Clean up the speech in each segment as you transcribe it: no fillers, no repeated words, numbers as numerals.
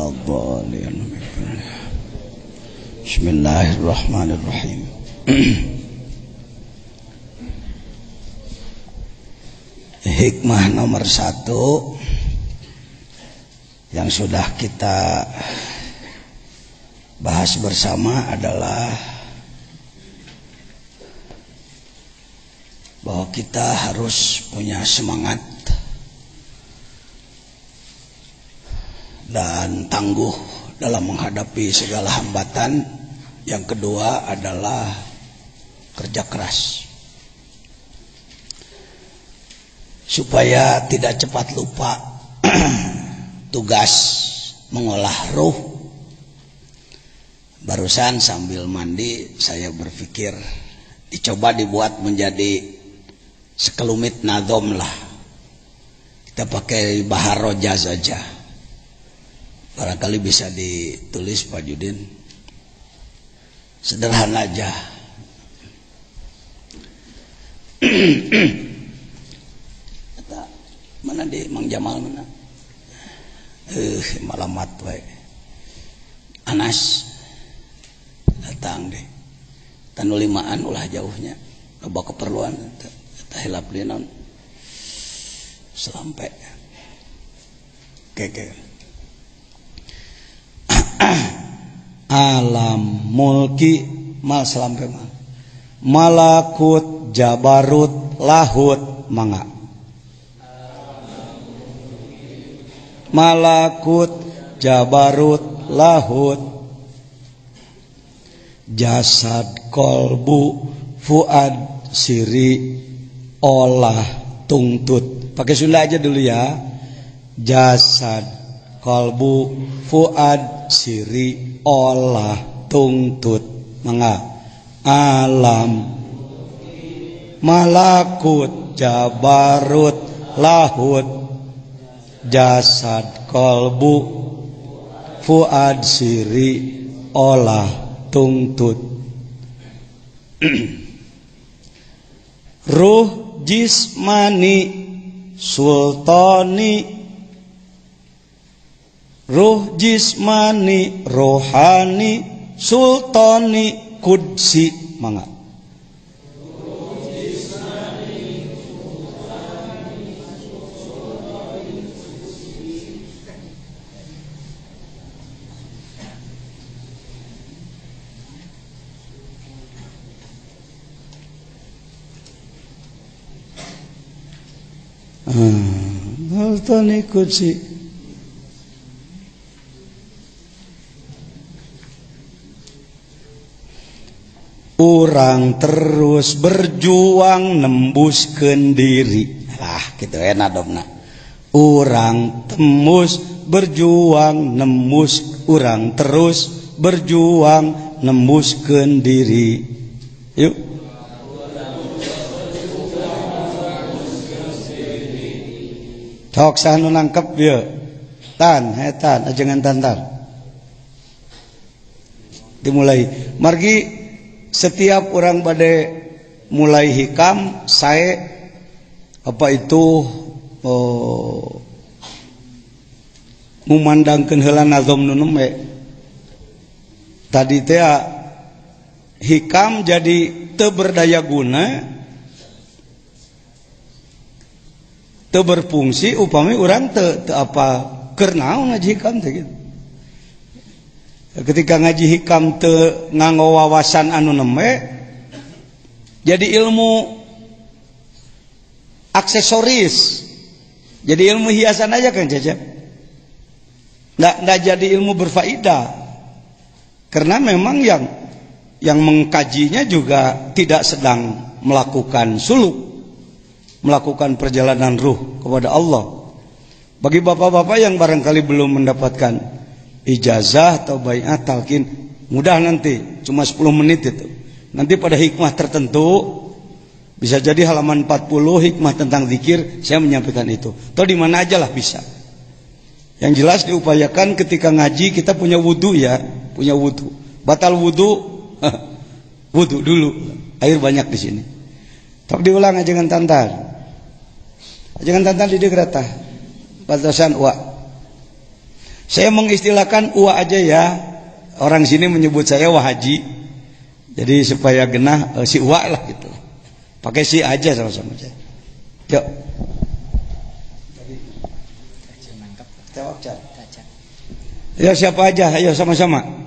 waladhdallin. Bismillahirrahmanirrahim. Hikmah nomor 1 yang sudah kita bahas bersama adalah bahwa kita harus punya semangat dan tangguh dalam menghadapi segala hambatan. Yang kedua adalah kerja keras supaya tidak cepat lupa tugas mengolah ruh. Barusan sambil mandi saya berpikir dicoba dibuat menjadi sekelumit nadom lah. Kita pakai bahar roja saja, barangkali bisa ditulis Pak Judin. Sederhana aja. Mana di Mang Jamal mana? Malamat baik. Anas datang deh. Tanu limaan ulah jauhnya. Loba keperluan tah hilap deui naon. Selampe. Keke. Alam mulki mal selampe mal. Malakut jabarut lahut mangga. Malakut jabarut lahut jasad kolbu fuad siri olah tungtut. Pakai Sunda aja dulu ya. Jasad kolbu fuad siri olah tungtut mangga. Alam malakut jabarut lahut jasad kolbu fuad siri olah tungtut. Ruh jismani sultani, ruh jismani rohani sultani kudsi mangga. Sultani kudsi. Urang terus berjuang nembuskeun diri. Lah kitu enak dongna. Urang tembus berjuang nembus, urang terus berjuang nembuskeun diri. Yuk. Tok sanu nangkep ieu. Tan, hetan ajengan tantar. Dimulai. Margi setiap orang bade mulai hikam saya apa itu memandangkeun heula nazom nu nembe. Tadi teh hikam jadi teu berdaya guna, teu berfungsi upami urang teu apa keur naon ngaji hikam teh gitu. Ketika ngaji hikam teu nganggo wawasan anu nembe, jadi ilmu aksesoris, jadi ilmu hiasan aja kan Cecep. Nggak jadi ilmu berfaedah, karena memang yang mengkajinya juga tidak sedang melakukan suluk, melakukan perjalanan ruh kepada Allah. Bagi bapak-bapak yang barangkali belum mendapatkan ijazah atau baiat talqin, mudah nanti, cuma 10 menit itu. Nanti pada hikmah tertentu, bisa jadi halaman 40 hikmah tentang zikir, saya menyampaikan itu. Atau di mana aja lah bisa. Yang jelas diupayakan ketika ngaji kita punya wudu ya, punya wudu. Batal wudu, wudu dulu. Air banyak di sini. Tapi diulang ajengan tantar. Ajengan tantar di degrata. Batasan wa. Saya mengistilahkan Uwa aja ya. Orang sini menyebut saya Wahaji. Jadi supaya genah si Uwa lah gitu. Pakai si aja sama-sama aja. Yuk. Ya siapa aja, ayo sama-sama.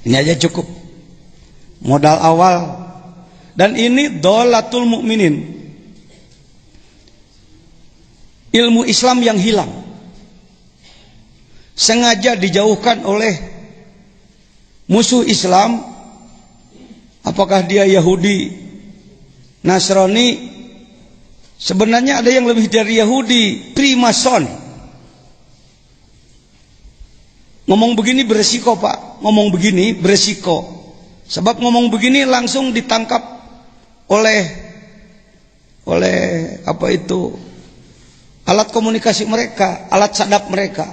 Ini aja cukup modal awal. Dan ini dolatul mukminin, ilmu Islam yang hilang, sengaja dijauhkan oleh musuh Islam. Apakah dia Yahudi, Nasrani? Sebenarnya ada yang lebih dari Yahudi, Primason. Ngomong begini beresiko Pak, ngomong begini beresiko. Sebab ngomong begini langsung ditangkap oleh apa itu, alat komunikasi mereka, alat sadap mereka.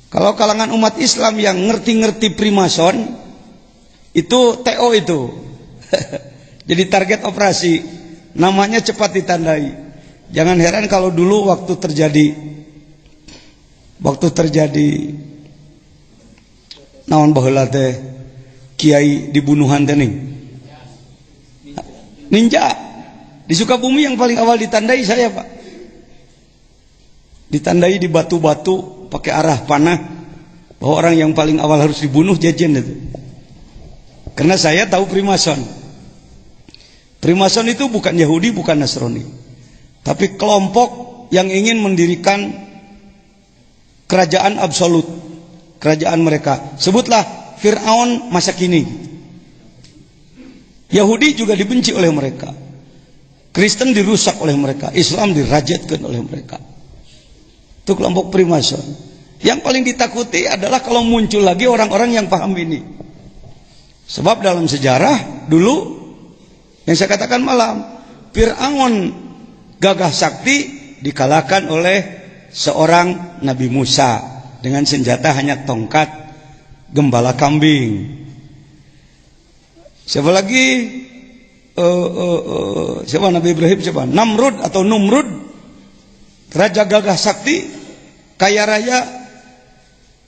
Kalau kalangan umat Islam yang ngerti-ngerti Primason, itu TO itu. Jadi target operasi, namanya cepat ditandai. Jangan heran kalau dulu waktu terjadi naon baheula teh kiai dibunuhan teh ninja di Sukabumi yang paling awal ditandai saya Pak. Ditandai di batu-batu pakai arah panah bahwa orang yang paling awal harus dibunuh Jejen itu. Karena saya tahu Primason. Primason itu bukan Yahudi, bukan Nasrani, tapi kelompok yang ingin mendirikan kerajaan absolut, kerajaan mereka. Sebutlah Fir'aun masa kini. Yahudi juga dibenci oleh mereka, Kristen dirusak oleh mereka, Islam dirajatkan oleh mereka. Itu kelompok Primason. Yang paling ditakuti adalah kalau muncul lagi orang-orang yang paham ini. Sebab dalam sejarah dulu yang saya katakan malam, Fir'aun gagah sakti dikalahkan oleh seorang Nabi Musa dengan senjata hanya tongkat gembala kambing. Siapa lagi? Siapa Nabi Ibrahim? Siapa? Namrud atau Numrud, raja gagah sakti, kaya raya,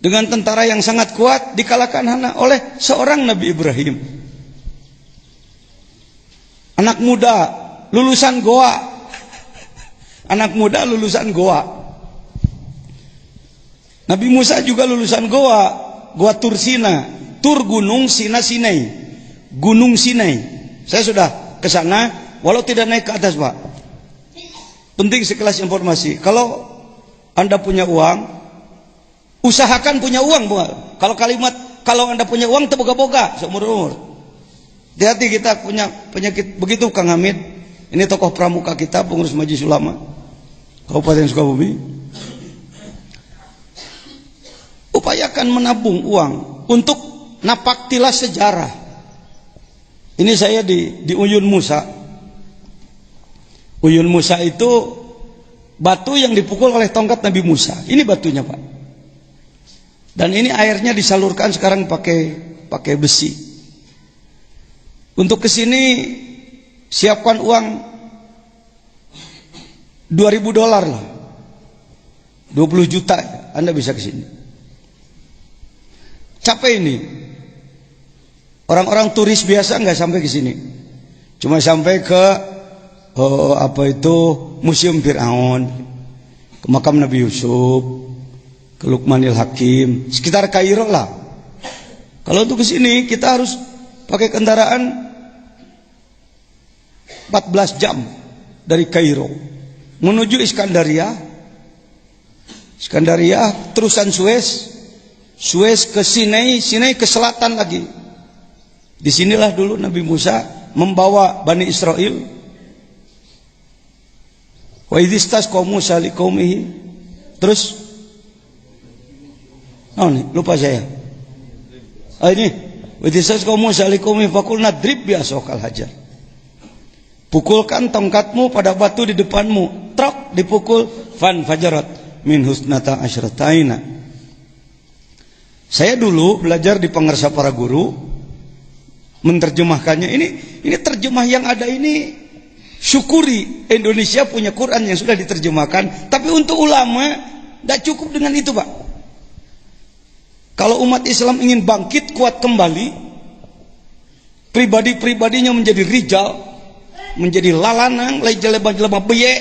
dengan tentara yang sangat kuat, dikalahkan hanya oleh seorang Nabi Ibrahim. Anak muda lulusan Goa, anak muda lulusan Goa. Nabi Musa juga lulusan Goa, Goa Tursina, Tur gunung, Sina Sinai, Gunung Sinai. Saya sudah ke sana, walau tidak naik ke atas Pak. Penting sekelas informasi. Kalau Anda punya uang, usahakan punya uang Pak. Kalau kalimat kalau Anda punya uang terboga-boga seumur-umur. Hati-hati, kita punya penyakit begitu Kang Hamid. Ini tokoh pramuka kita, pengurus Majelis Ulama Kabupaten Sukabumi. Upayakan menabung uang untuk napaktilas sejarah. Ini saya di Uyun Musa. Uyun Musa itu batu yang dipukul oleh tongkat Nabi Musa. Ini batunya Pak. Dan ini airnya disalurkan sekarang pakai besi. Untuk kesini siapkan uang $2.000 lah, 20 juta Anda bisa kesini. Capek ini. Orang-orang turis biasa nggak sampai ke sini, cuma sampai ke Museum Fir'aun, ke makam Nabi Yusuf, ke Luqmanil Hakim, sekitar Kairo lah. Kalau untuk ke sini kita harus pakai kendaraan 14 jam dari Kairo menuju Iskandaria, terusan Suez ke Sinai, Sinai ke selatan lagi. Disinilah dulu Nabi Musa membawa Bani Israel. Wa idistas Musa liqaumihi. Terus, oh nih, lupa saya. Ini Wa tisasqa Musa liqaumi faqulna drib bi asokal hajar. Pukulkan tongkatmu pada batu di depanmu. Trok dipukul, fan fajarat min husnata asyrataina. Saya dulu belajar di Pangarsa Para Guru menerjemahkannya. Ini terjemah yang ada ini, syukuri Indonesia punya Quran yang sudah diterjemahkan. Tapi untuk ulama tidak cukup dengan itu, Pak. Kalau umat Islam ingin bangkit kuat kembali, pribadi-pribadinya menjadi rijal, menjadi lalanang, lai jelema-jelema beye,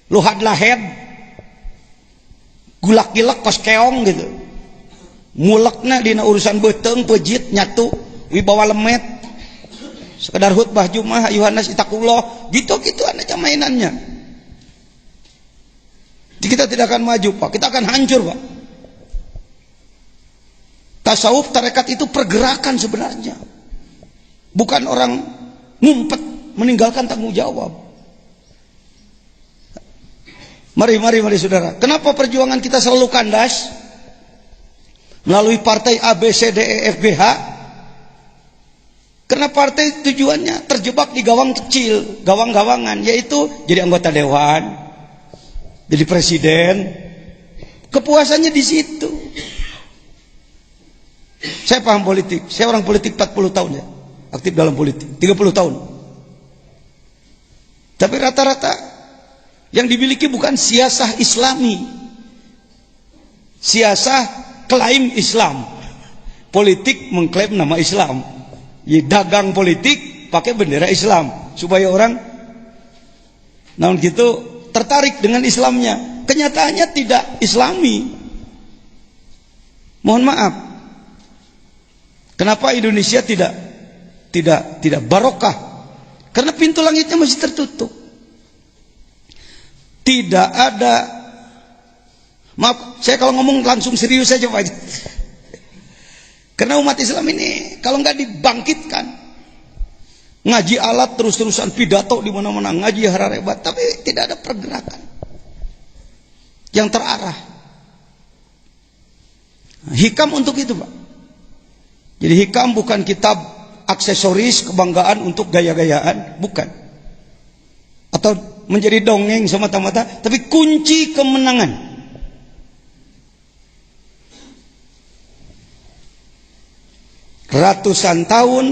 luhad lahed, gulak-gilak kos keong gitu. Mulekna dina urusan beuteng pejit nyatu wibawa lemet. Sekedar khutbah Jumat Yohanes itakullah, gitu-gitu aja mainannya. Kita tidak akan maju, Pak. Kita akan hancur, Pak. Tasawuf tarekat itu pergerakan sebenarnya. Bukan orang ngumpet meninggalkan tanggung jawab. Mari saudara. Kenapa perjuangan kita selalu kandas? Melalui partai A, B, C, D, E, F, G, H. Karena partai tujuannya terjebak di gawang kecil, gawang-gawangan, yaitu jadi anggota dewan, jadi presiden. Kepuasannya di situ. Saya paham politik. Saya orang politik 40 tahun ya. Aktif dalam politik 30 tahun. Tapi rata-rata yang dimiliki bukan siasah Islami. Siasah klaim Islam. Politik mengklaim nama Islam. Ya, dagang politik pakai bendera Islam supaya orang namun gitu tertarik dengan Islamnya. Kenyataannya tidak Islami. Mohon maaf. Kenapa Indonesia tidak barokah? Karena pintu langitnya masih tertutup. Tidak ada, maaf, saya kalau ngomong langsung serius saja Pak. Karena umat Islam ini kalau nggak dibangkitkan, ngaji alat terus-terusan pidato di mana-mana, ngaji hararebat, tapi tidak ada pergerakan yang terarah. Hikam untuk itu, Pak. Jadi hikam bukan kitab aksesoris kebanggaan untuk gaya-gayaan, bukan. Atau menjadi dongeng semata-mata, tapi kunci kemenangan. Ratusan tahun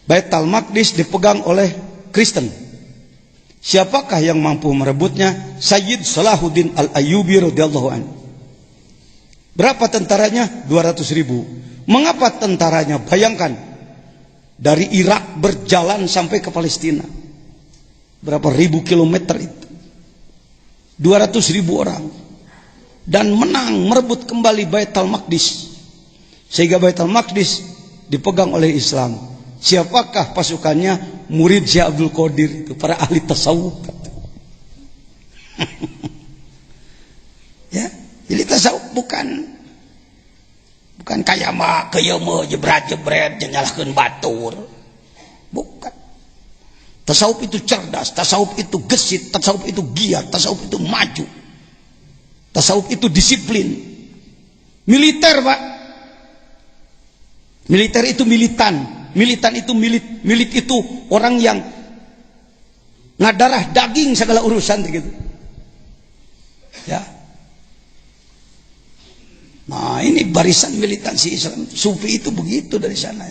Baitul Maqdis dipegang oleh Kristen. Siapakah yang mampu merebutnya? Sayyid Salahuddin Al-Ayyubi radhiyallahu anhu. Berapa tentaranya? 200.000. Mengapa tentaranya? Bayangkan, dari Irak berjalan sampai ke Palestina. Berapa ribu kilometer itu? 200.000 orang. Dan menang, merebut kembali Baitul Maqdis. Sehingga Baitul Maqdis dipegang oleh Islam. Siapakah pasukannya? Murid Syekh Abdul Qadir itu, para ahli tasawuf. Ya, jadi tasawuf bukan kayak mah jebret-jebret nyalahkeun batur. Bukan. Tasawuf itu cerdas, tasawuf itu gesit, tasawuf itu giat, tasawuf itu maju. Tasawuf itu disiplin. Militer, Pak. Militer itu militan. Militan itu milit itu orang yang ngadarah daging segala urusan gitu. Ya. Nah, ini barisan militansi Islam. Sufi itu begitu dari sana.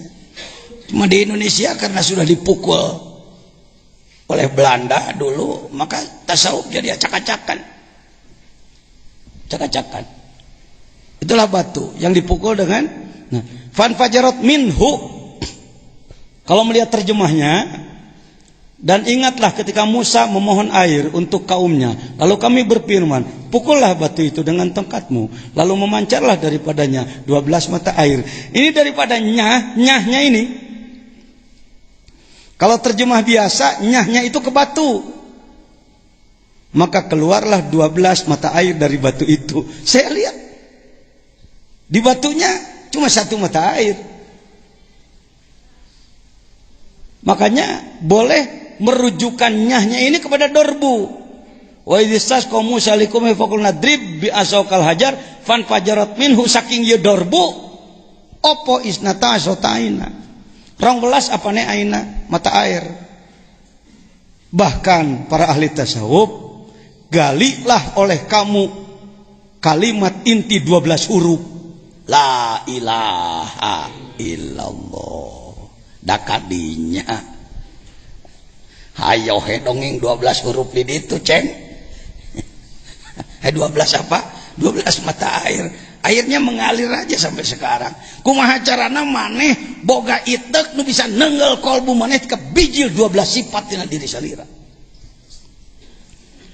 Cuma di Indonesia karena sudah dipukul oleh Belanda dulu, maka tasawuf jadi acak-acakan. Acak-acakan. Itulah batu yang dipukul dengan fan fajarat minhu. Kalau melihat terjemahnya, dan ingatlah ketika Musa memohon air untuk kaumnya, lalu kami berfirman, pukullah batu itu dengan tongkatmu, lalu memancarlah daripadanya 12 mata air. Ini daripada nyahnya ini. Kalau terjemah biasa, nyahnya itu ke batu, maka keluarlah 12 mata air dari batu itu. Saya lihat di batunya cuma 1 mata air. Makanya boleh merujukan nyahnya ini kepada dorbu. Wa idzas qaum Musa likum faqulna drib bi asaqal hajar fan fajarat minhu, saking ya dorbu Opo isnata asota aina. 12 apane aina? Mata air. Bahkan para ahli tasawuf, galilah oleh kamu kalimat inti 12 huruf. La ilaha illallah. Dakadinya. Hayo he dongeng 12 huruf di ditu, Ceng. 12 apa? 12 mata air. Airnya mengalir aja sampai sekarang. Kumaha carana maneh boga itek nu bisa nenggel kolbu maneh ke bijil 12 sifat tina diri salira.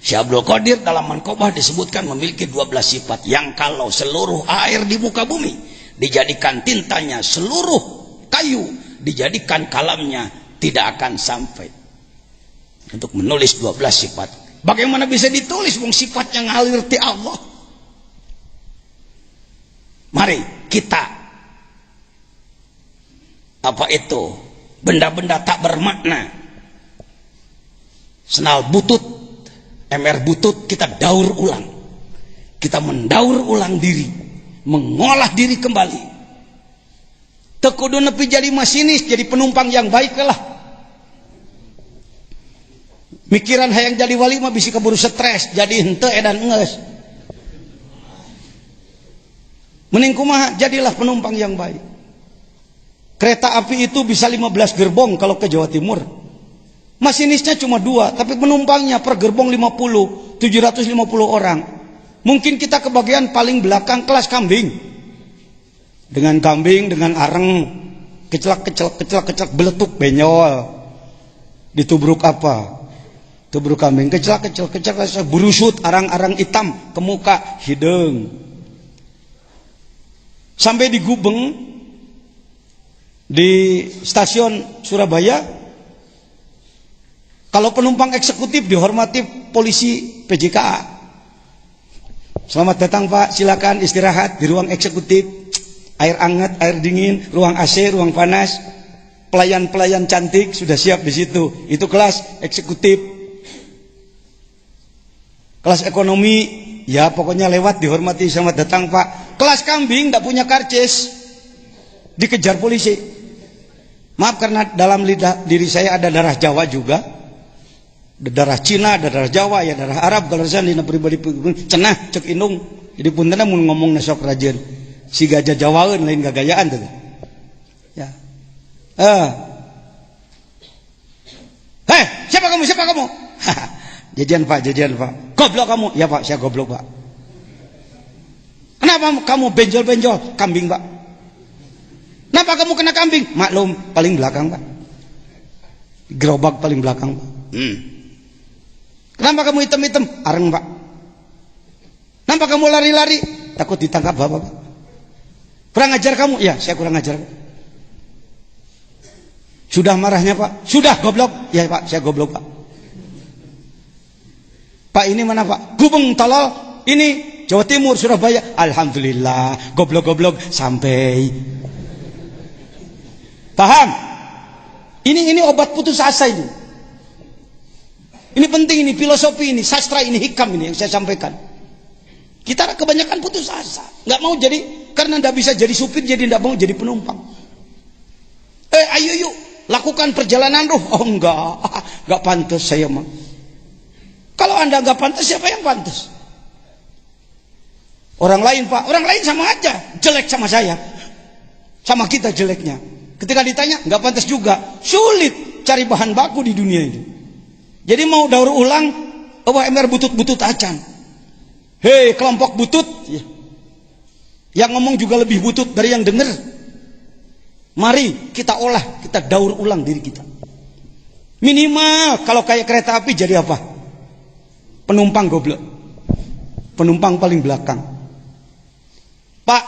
Syekh Abdul Qadir dalam Manqobah disebutkan memiliki 12 sifat yang kalau seluruh air di muka bumi dijadikan tintanya, seluruh kayu dijadikan kalamnya, tidak akan sampai untuk menulis 12 sifat. Bagaimana bisa ditulis wong sifatnya ngalir ti Allah? Mari kita apa itu benda-benda tak bermakna, senal butut, ember butut, kita daur ulang, kita mendaur ulang diri, mengolah diri kembali. Tekudu nepi jadi masinis, jadi penumpang yang baik lah. Mikiran hayang jadi wali mah bisa keburu stres, jadi henteu edan ngeus. Mending kumaha, jadilah penumpang yang baik. Kereta api itu bisa 15 gerbong kalau ke Jawa Timur. Masinisnya cuma 2, tapi penumpangnya per gerbong 50, 750 orang. Mungkin kita kebagian paling belakang kelas kambing. Dengan kambing, dengan areng, kecelak, beletuk, benyol. Ditubruk apa? Tubruk kambing, kecelak, burusut, arang-arang hitam ke muka, hidung. Sampai di Gubeng, di stasiun Surabaya, kalau penumpang eksekutif dihormati polisi PJKA. Selamat datang Pak, silakan istirahat di ruang eksekutif. Air hangat, air dingin, ruang AC, ruang panas. Pelayan-pelayan cantik sudah siap di situ. Itu kelas eksekutif. Kelas ekonomi, ya pokoknya lewat dihormati, selamat datang Pak. Kelas kambing tidak punya karcis, dikejar polisi. Maaf karena dalam lidah diri saya ada darah Jawa juga, ada darah Cina, ada darah Jawa, ya darah Arab. Kalau saya dina pribadi cenah cek indung, jadi puntenna mun ngomong nasok rajin, si gajah Jawaeun lain gagayaan tuh. Ya, siapa kamu? Siapa kamu? Jajan Pak. Goblok kamu? Ya Pak, saya goblok Pak. Kenapa kamu benjol-benjol? Kambing Pak. Kenapa kamu kena kambing? Maklum, paling belakang Pak. Gerobak paling belakang Pak. Kenapa kamu hitam-hitam? Areng Pak. Kenapa kamu lari-lari? Takut ditangkap Bapak Pak. Kurang ajar kamu? Ya, saya kurang ajar Pak. Sudah marahnya Pak? Sudah goblok? Ya Pak, saya goblok Pak. Pak ini mana Pak? Gubeng tolol. Ini Jawa Timur, Surabaya. Alhamdulillah, goblok-goblok sampai. Paham? Ini obat putus asa ini. Ini penting, ini filosofi, ini sastra, ini hikam ini yang saya sampaikan. Kita kebanyakan putus asa, nggak mau jadi, karena nggak bisa jadi supir, jadi nggak mau jadi penumpang. Ayo yuk, lakukan perjalanan ruh. Oh nggak pantas saya mah. Kalau Anda nggak pantas, siapa yang pantas? Orang lain Pak, orang lain sama aja jelek sama saya, sama kita jeleknya. Ketika ditanya nggak pantas juga, sulit cari bahan baku di dunia ini. Jadi mau daur ulang, ember butut-butut acan. Hei kelompok butut, yang ngomong juga lebih butut dari yang dengar. Mari kita olah, kita daur ulang diri kita. Minimal kalau kayak kereta api jadi apa? Penumpang goblok, penumpang paling belakang. Pak,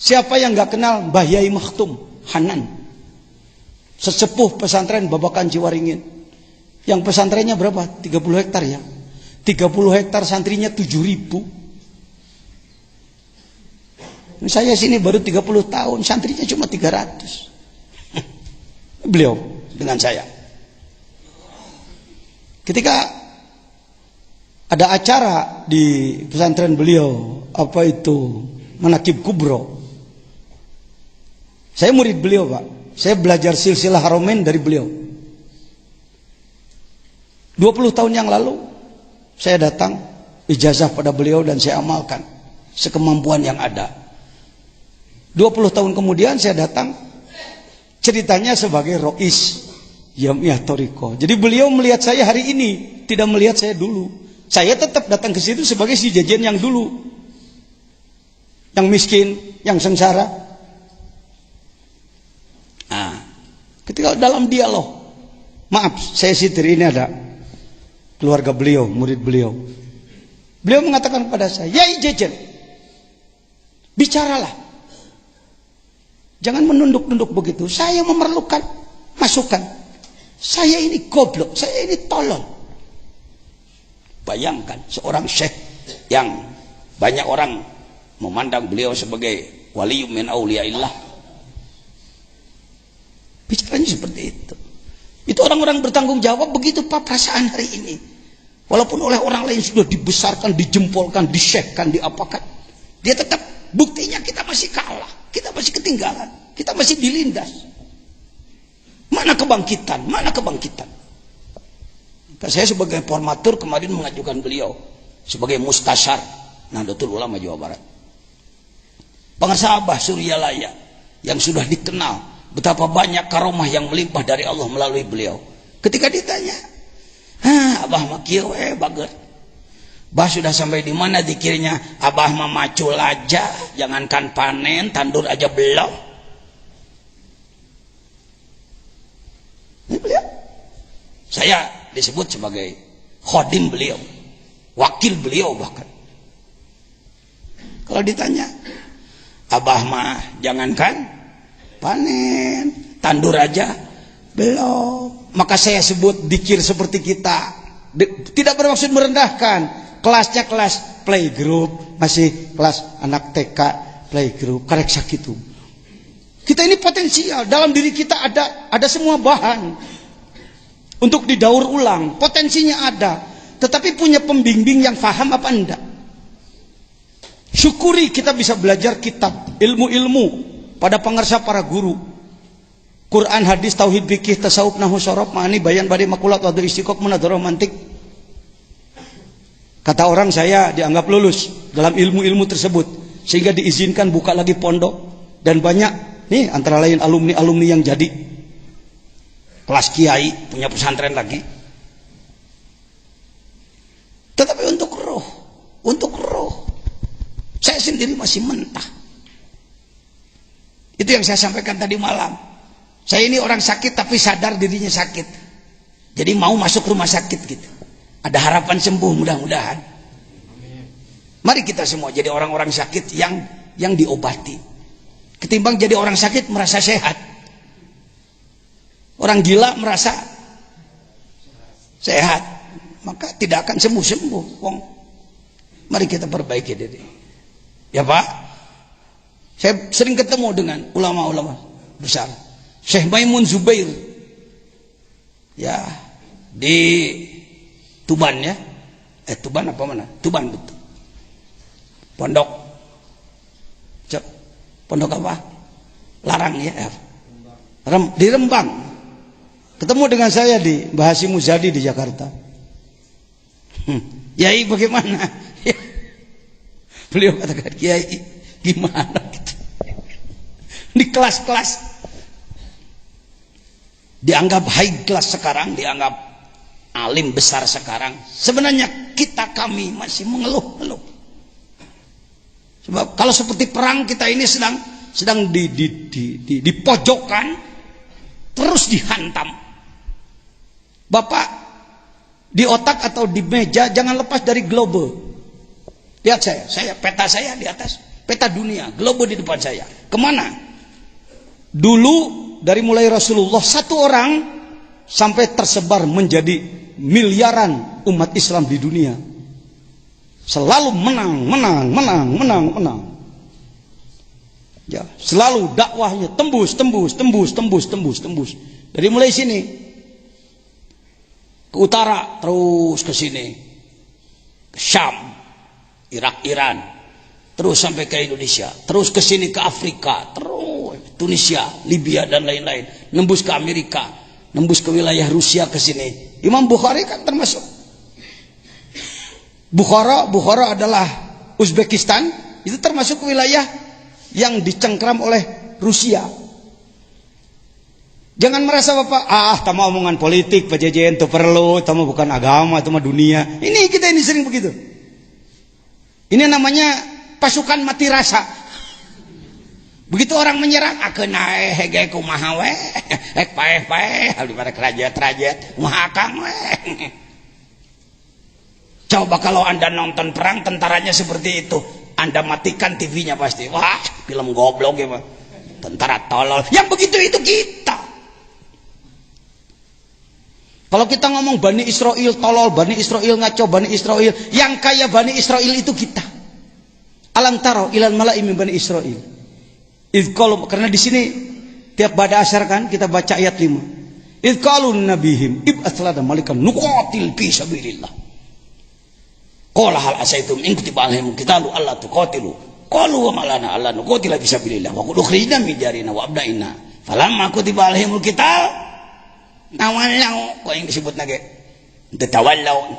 siapa yang gak kenal Mbah Yai Makhtum Hanan, sesepuh pesantren Babakan Ciwaringin, yang pesantrennya berapa? 30 hektar ya. 30 hektar santrinya 7.000. Saya sini baru 30 tahun, santrinya cuma 300. Beliau dengan saya. Ketika ada acara di pesantren beliau, apa itu, Manaqib Kubro, Saya murid beliau, Pak. Saya belajar silsilah Haramain dari beliau. 20 tahun yang lalu saya datang ijazah pada beliau dan saya amalkan sekemampuan yang ada. 20 tahun kemudian saya datang, ceritanya sebagai Rois Jamiah Thariqah. Jadi beliau melihat saya hari ini, tidak melihat saya dulu. Saya tetap datang ke situ sebagai si jajan yang dulu, yang miskin, yang sengsara. Nah, ketika dalam dialog, maaf saya sitir, ini ada keluarga beliau, murid beliau. Beliau mengatakan kepada saya, "Yai Jajan, bicaralah. Jangan menunduk-nunduk begitu. Saya memerlukan masukan. Saya ini goblok, saya ini tolol." Bayangkan seorang syekh yang banyak orang memandang beliau sebagai wali min auliyaillah. Bicaranya seperti itu. Itu orang-orang bertanggung jawab, begitu Pak perasaan hari ini. Walaupun oleh orang lain sudah dibesarkan, dijempolkan, disyekhkan, diapakan, dia tetap, buktinya kita masih kalah, kita masih ketinggalan, kita masih dilindas. Mana kebangkitan? Mana kebangkitan? Saya sebagai formatur kemarin mengajukan beliau sebagai mustasyar Nahdlatul Ulama Jawa Barat. Pengasabah Suryalaya yang sudah dikenal betapa banyak karomah yang melimpah dari Allah melalui beliau. Ketika ditanya, Abah mah kieu we bager. Bah sudah sampai di mana dikirnya? Abah mah macul aja, jangankan panen, tandur aja belum. Ini beliau. Saya disebut sebagai khodim beliau, wakil beliau bahkan. Kalau ditanya, Abah mah jangankan panen, tandur aja belum. Maka saya sebut dikir seperti kita. Tidak bermaksud merendahkan. Kelasnya kelas playgroup, masih kelas anak TK playgroup, karek sakitu. Kita ini potensial, dalam diri kita ada semua bahan untuk didaur ulang. Potensinya ada, tetapi punya pembimbing yang paham apa enggak. Syukuri kita bisa belajar kitab, ilmu-ilmu pada pengarsa para guru. Quran, hadis, tauhid, fikih, tasawuf, nahwu, syaraf, ma'ani, bayan, badi, makulat, wadu, istiqaq, munadharah, mantik. Kata orang saya dianggap lulus dalam ilmu-ilmu tersebut, sehingga diizinkan buka lagi pondok. Dan banyak nih antara lain alumni-alumni yang jadi kelas kiai, punya pesantren lagi. Tetapi untuk roh saya sendiri masih mentah. Itu yang saya sampaikan tadi malam. Saya ini orang sakit tapi sadar dirinya sakit. Jadi mau masuk rumah sakit gitu. Ada harapan sembuh mudah-mudahan. Mari kita semua jadi orang-orang sakit yang diobati. Ketimbang jadi orang sakit merasa sehat. Orang gila merasa sehat, maka tidak akan sembuh-sembuh. Mari kita perbaiki diri. Ya Pak, saya sering ketemu dengan ulama-ulama besar. Syekh Maimun Zubair, ya di Tuban ya, Tuban apa mana? Tuban betul. Pondok apa? Larang ya, di Rembang. Ketemu dengan saya di Mbah Hasyim Muzadi di Jakarta. Yai bagaimana? Beliau katakan, Kiai gimana gitu. Di kelas-kelas dianggap high class sekarang, dianggap alim besar sekarang. Sebenarnya kami masih mengeluh-ngeluh. Sebab kalau seperti perang kita ini sedang dipojokkan, terus dihantam. Bapak di otak atau di meja jangan lepas dari globe. Lihat saya peta saya di atas, peta dunia, globe di depan saya. Kemana? Dulu dari mulai Rasulullah satu orang sampai tersebar menjadi miliaran umat Islam di dunia. Selalu menang. Ya, selalu dakwahnya tembus. Dari mulai sini ke utara terus ke sini, ke Syam, Irak, Iran, terus sampai ke Indonesia, terus ke sini ke Afrika, terus Tunisia, Libya dan lain-lain, nembus ke Amerika, nembus ke wilayah Rusia ke sini. Imam Bukhari kan termasuk. Bukhara adalah Uzbekistan, itu termasuk wilayah yang dicengkram oleh Rusia. Jangan merasa Bapak, tamu omongan politik, Pak Jejen, itu perlu, tamu bukan agama, itu mah dunia. Ini kita ini sering begitu. Ini namanya pasukan mati rasa. Begitu orang menyerang, akeuna hege kumaha we, ek paeh-paeh, daripada kerajat-rajat, kumaha akang we. Coba kalau Anda nonton perang, tentaranya seperti itu, Anda matikan TV-nya pasti. Wah, film goblok ya Pak. Tentara tolol. Yang begitu itu kita. Kalau kita ngomong Bani Israel tolol, Bani Israel ngaco, Bani Israel, yang kaya Bani Israel itu kita. Alam taro ilal mala'i min Bani Israel. Karena di sini tiap pada asar kan kita baca ayat 5. Idh qalu nabihim ib'ats lana malikan nuqatil fi sabilillah. Qala hal asaitum in kutiba alaihim qitalu alla tuqatilu. Qalu wa ma lana alla nuqatila fi sabilillah wa qad ukhrijna min diyarina wa abnaina. Falamma kutiba alaihimul qital tawallau, kok yang disebut nage tawallau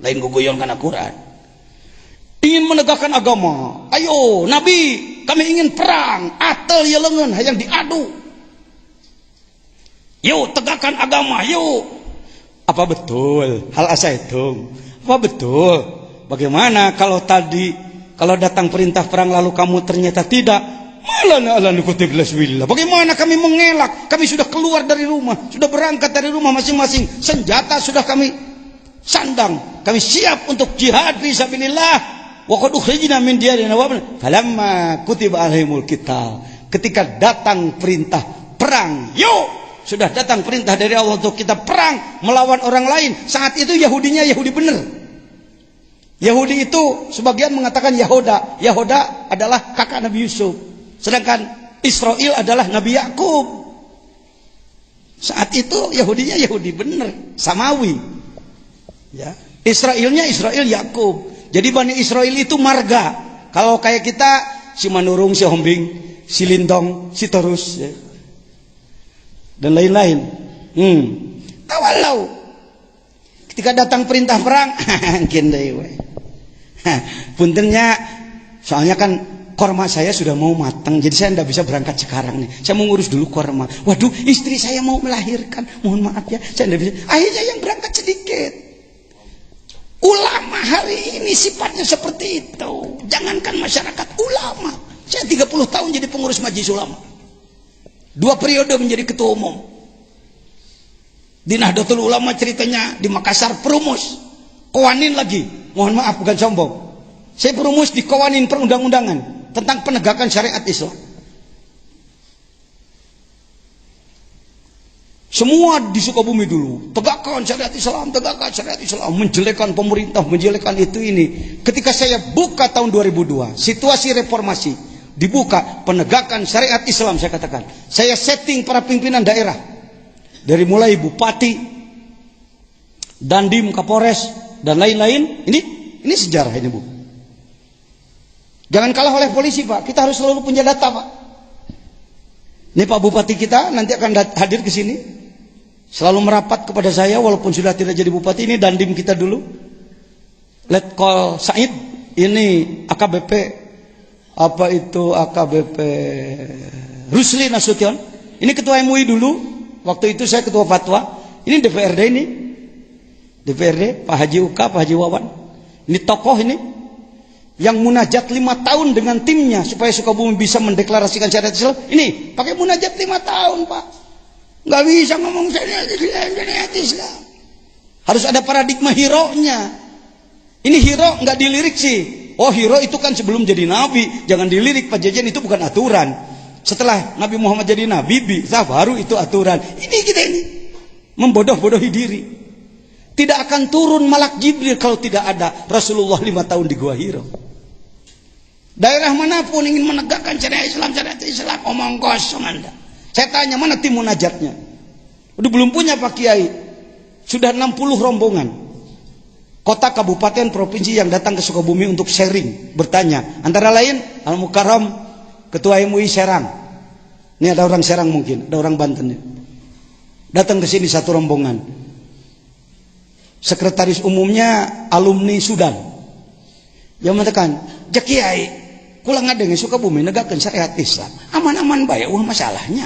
lain guguyon kana Quran. Ingin menegakkan agama, ayo Nabi, kami ingin perang, atel ya lengan hayang diadu. Yuk tegakkan agama, yuk. Apa betul hal asaitum? Apa betul? Bagaimana kalau datang perintah perang lalu kamu ternyata tidak? Malana ala nukuti bismillah. Bagaimana kami mengelak? Kami sudah keluar dari rumah, sudah berangkat dari rumah masing-masing, senjata sudah kami sandang, kami siap untuk jihad fi sabilillah. Wa qad ukhrijna min diyarina wa falamma kutiba alaihimul qital. Ketika datang perintah perang, yuk, sudah datang perintah dari Allah untuk kita perang melawan orang lain. Saat itu Yahudinya Yahudi benar. Yahudi itu sebagian mengatakan Yahoda. Yahoda adalah kakak Nabi Yusuf. Sedangkan Israel adalah Nabi Yakub. Saat itu Yahudinya Yahudi benar, Samawi. Ya, Israelnya Israel Yakub. Jadi Bani Israel itu marga. Kalau kayak kita, si Manurung, si Hombing, si Lintong, si Terus, ya, dan lain-lain. Tawalau. Ketika datang perintah perang, puntennya, soalnya kan korma saya sudah mau matang, jadi saya tidak bisa berangkat sekarang nih. Saya mau ngurus dulu korma. Waduh, istri saya mau melahirkan. Mohon maaf ya, saya tidak bisa. Akhirnya yang berangkat sedikit. Ulama hari ini sifatnya seperti itu. Jangankan masyarakat, ulama. Saya 30 tahun jadi pengurus majelis ulama. 2 periode menjadi ketua umum. Di Nahdlatul Ulama ceritanya di Makassar perumus. Qawanin lagi. Mohon maaf bukan sombong. Saya perumus di qawanin perundang-undangan tentang penegakan syariat Islam. Semua di Sukabumi dulu, tegakkan syariat Islam, menjelekan pemerintah, menjelekan itu ini. Ketika saya buka tahun 2002, situasi reformasi, dibuka penegakan syariat Islam, saya katakan. Saya setting para pimpinan daerah. Dari mulai bupati, dandim, kapolres, dan lain-lain. Ini sejarah ini, Bu. Jangan kalah oleh polisi, Pak. Kita harus selalu punya data, Pak. Ini Pak Bupati kita nanti akan hadir ke sini. Selalu merapat kepada saya walaupun sudah tidak jadi bupati. Ini dandim kita dulu. Letkol Said, ini AKBP AKBP Rusli Nasution. Ini ketua MUI dulu. Waktu itu saya ketua fatwa. Ini DPRD ini. DPRD Pak Haji Uka, Pak Haji Wawan. Ini tokoh ini yang munajat 5 tahun dengan timnya supaya Sukabumi bisa mendeklarasikan syariat Islam. Ini pakai munajat 5 tahun, Pak. Nggak bisa ngomong syariat Islam. Harus ada paradigma hero-nya. Ini hero nggak dilirik sih. Oh, hero itu kan sebelum jadi nabi, jangan dilirik Pak Jejen, itu bukan aturan. Setelah Nabi Muhammad jadi nabi, baru itu aturan. Ini kita ini membodoh-bodohi diri. Tidak akan turun malak Jibril kalau tidak ada Rasulullah 5 tahun di Gua Hiro. Daerah manapun ingin menegakkan syariat Islam, omong kosong Anda. Saya tanya, mana tim munajatnya? Udah belum punya Pak Kiai. Sudah 60 rombongan. Kota, kabupaten, provinsi yang datang ke Sukabumi untuk sharing, bertanya. Antara lain Al Mukarram, Ketua MUI Serang, Ini ada orang Serang mungkin, ada orang Banten. Datang ke sini satu rombongan. Sekretaris umumnya alumni Sudan. Yang mengatakan, "Jak Kiai, kula ngadenge Sukabumi negakeun syariat Islam. Aman-aman bae eueuh masalahnya.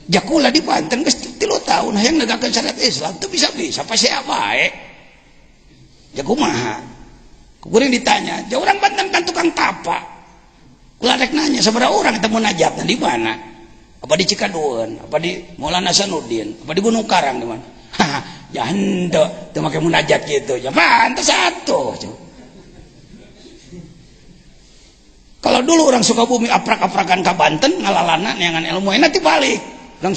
Jak kula di Banten geus 3 tahun hayang negakeun syariat Islam teu bisa-bisa pasti bae." Ya kumaha? Kuring ditanya, "Ja urang Banten kan tukang tapa." Kula rek nanya, "Sabaraha urang ketemu najatna di mana?" Apa di Cikaduun, apa di Maulana Hasanuddin, apa di Gunung Karang di mana? Haha, jangan teu make munajat gitu. Ya pantes satu. Kalau dulu orang Sukabumi aprak-aprakan ke Banten ngalalana neangan ilmu nanti balik. Orang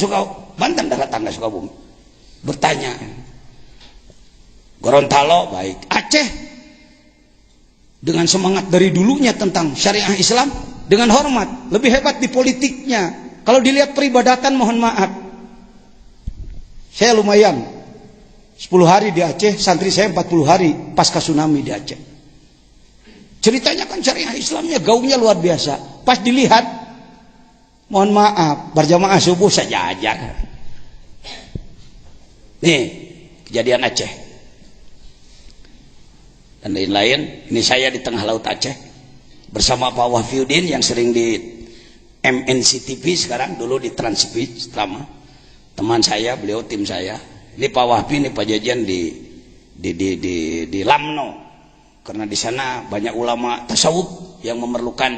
Banten darah tangga Sukabumi. Bertanya. Gorontalo baik. Aceh dengan semangat dari dulunya tentang syariah Islam dengan hormat, lebih hebat di politiknya. Kalau dilihat peribadatan mohon maaf. Saya lumayan 10 hari di Aceh, santri saya 40 hari pasca tsunami di Aceh. Ceritanya kan syariah Islamnya gaungnya luar biasa. Pas dilihat, mohon maaf, berjamaah subuh saja ajar. Nih, kejadian Aceh. Dan lain-lain, ini saya di tengah laut Aceh bersama Pak Wafiuddin yang sering di MNC TV sekarang, dulu di Transpeach selama. Teman saya, beliau tim saya. Ini Pak Wahbi, ini Pak Jajan di Lamno. Karena di sana banyak ulama tasawuf yang memerlukan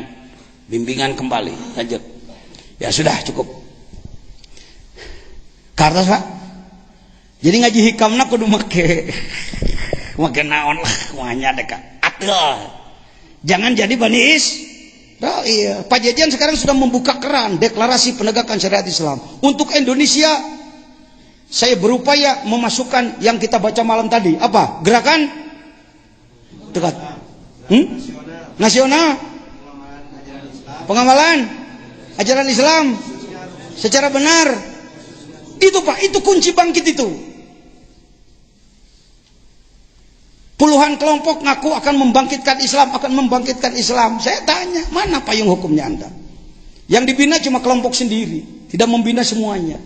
bimbingan kembali. Lanjut. Ya sudah cukup. Karena Pak. Jadi ngaji hikamna kudu make naon lah kumaha deka. Atul. Jangan jadi banis. Oh iya, Pak Jajan sekarang sudah membuka keran deklarasi penegakan syariat Islam untuk Indonesia. Saya berupaya memasukkan yang kita baca malam tadi. Apa? Gerakan dekat nasional pengamalan ajaran Islam secara benar. Itu Pak, itu kunci bangkit itu. Puluhan kelompok ngaku akan membangkitkan Islam, Saya tanya, mana payung hukumnya Anda? Yang dibina cuma kelompok sendiri, tidak membina semuanya.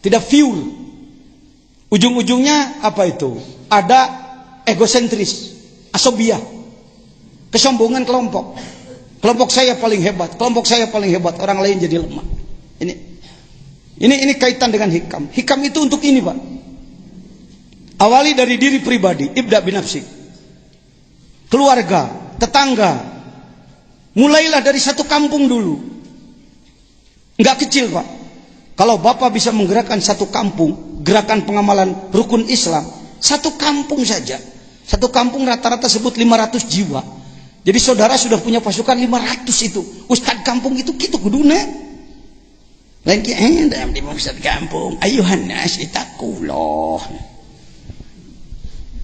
Tidak pure. Ujung-ujungnya apa itu? Ada egosentris, asobiah, kesombongan kelompok. Kelompok saya paling hebat, orang lain jadi lemah. Ini kaitan dengan hikam. Hikam itu untuk ini, Pak. Awali dari diri pribadi, ibda binafsi. Keluarga, tetangga. Mulailah dari satu kampung dulu. Enggak kecil, Pak. Kalau Bapak bisa menggerakkan satu kampung, gerakan pengamalan rukun Islam, satu kampung saja. Satu kampung rata-rata sebut 500 jiwa. Jadi saudara sudah punya pasukan 500 itu. Ustadz kampung itu gitu kuduna. Lain ki dalam di ustadz kampung, ayuhan nas itakullah.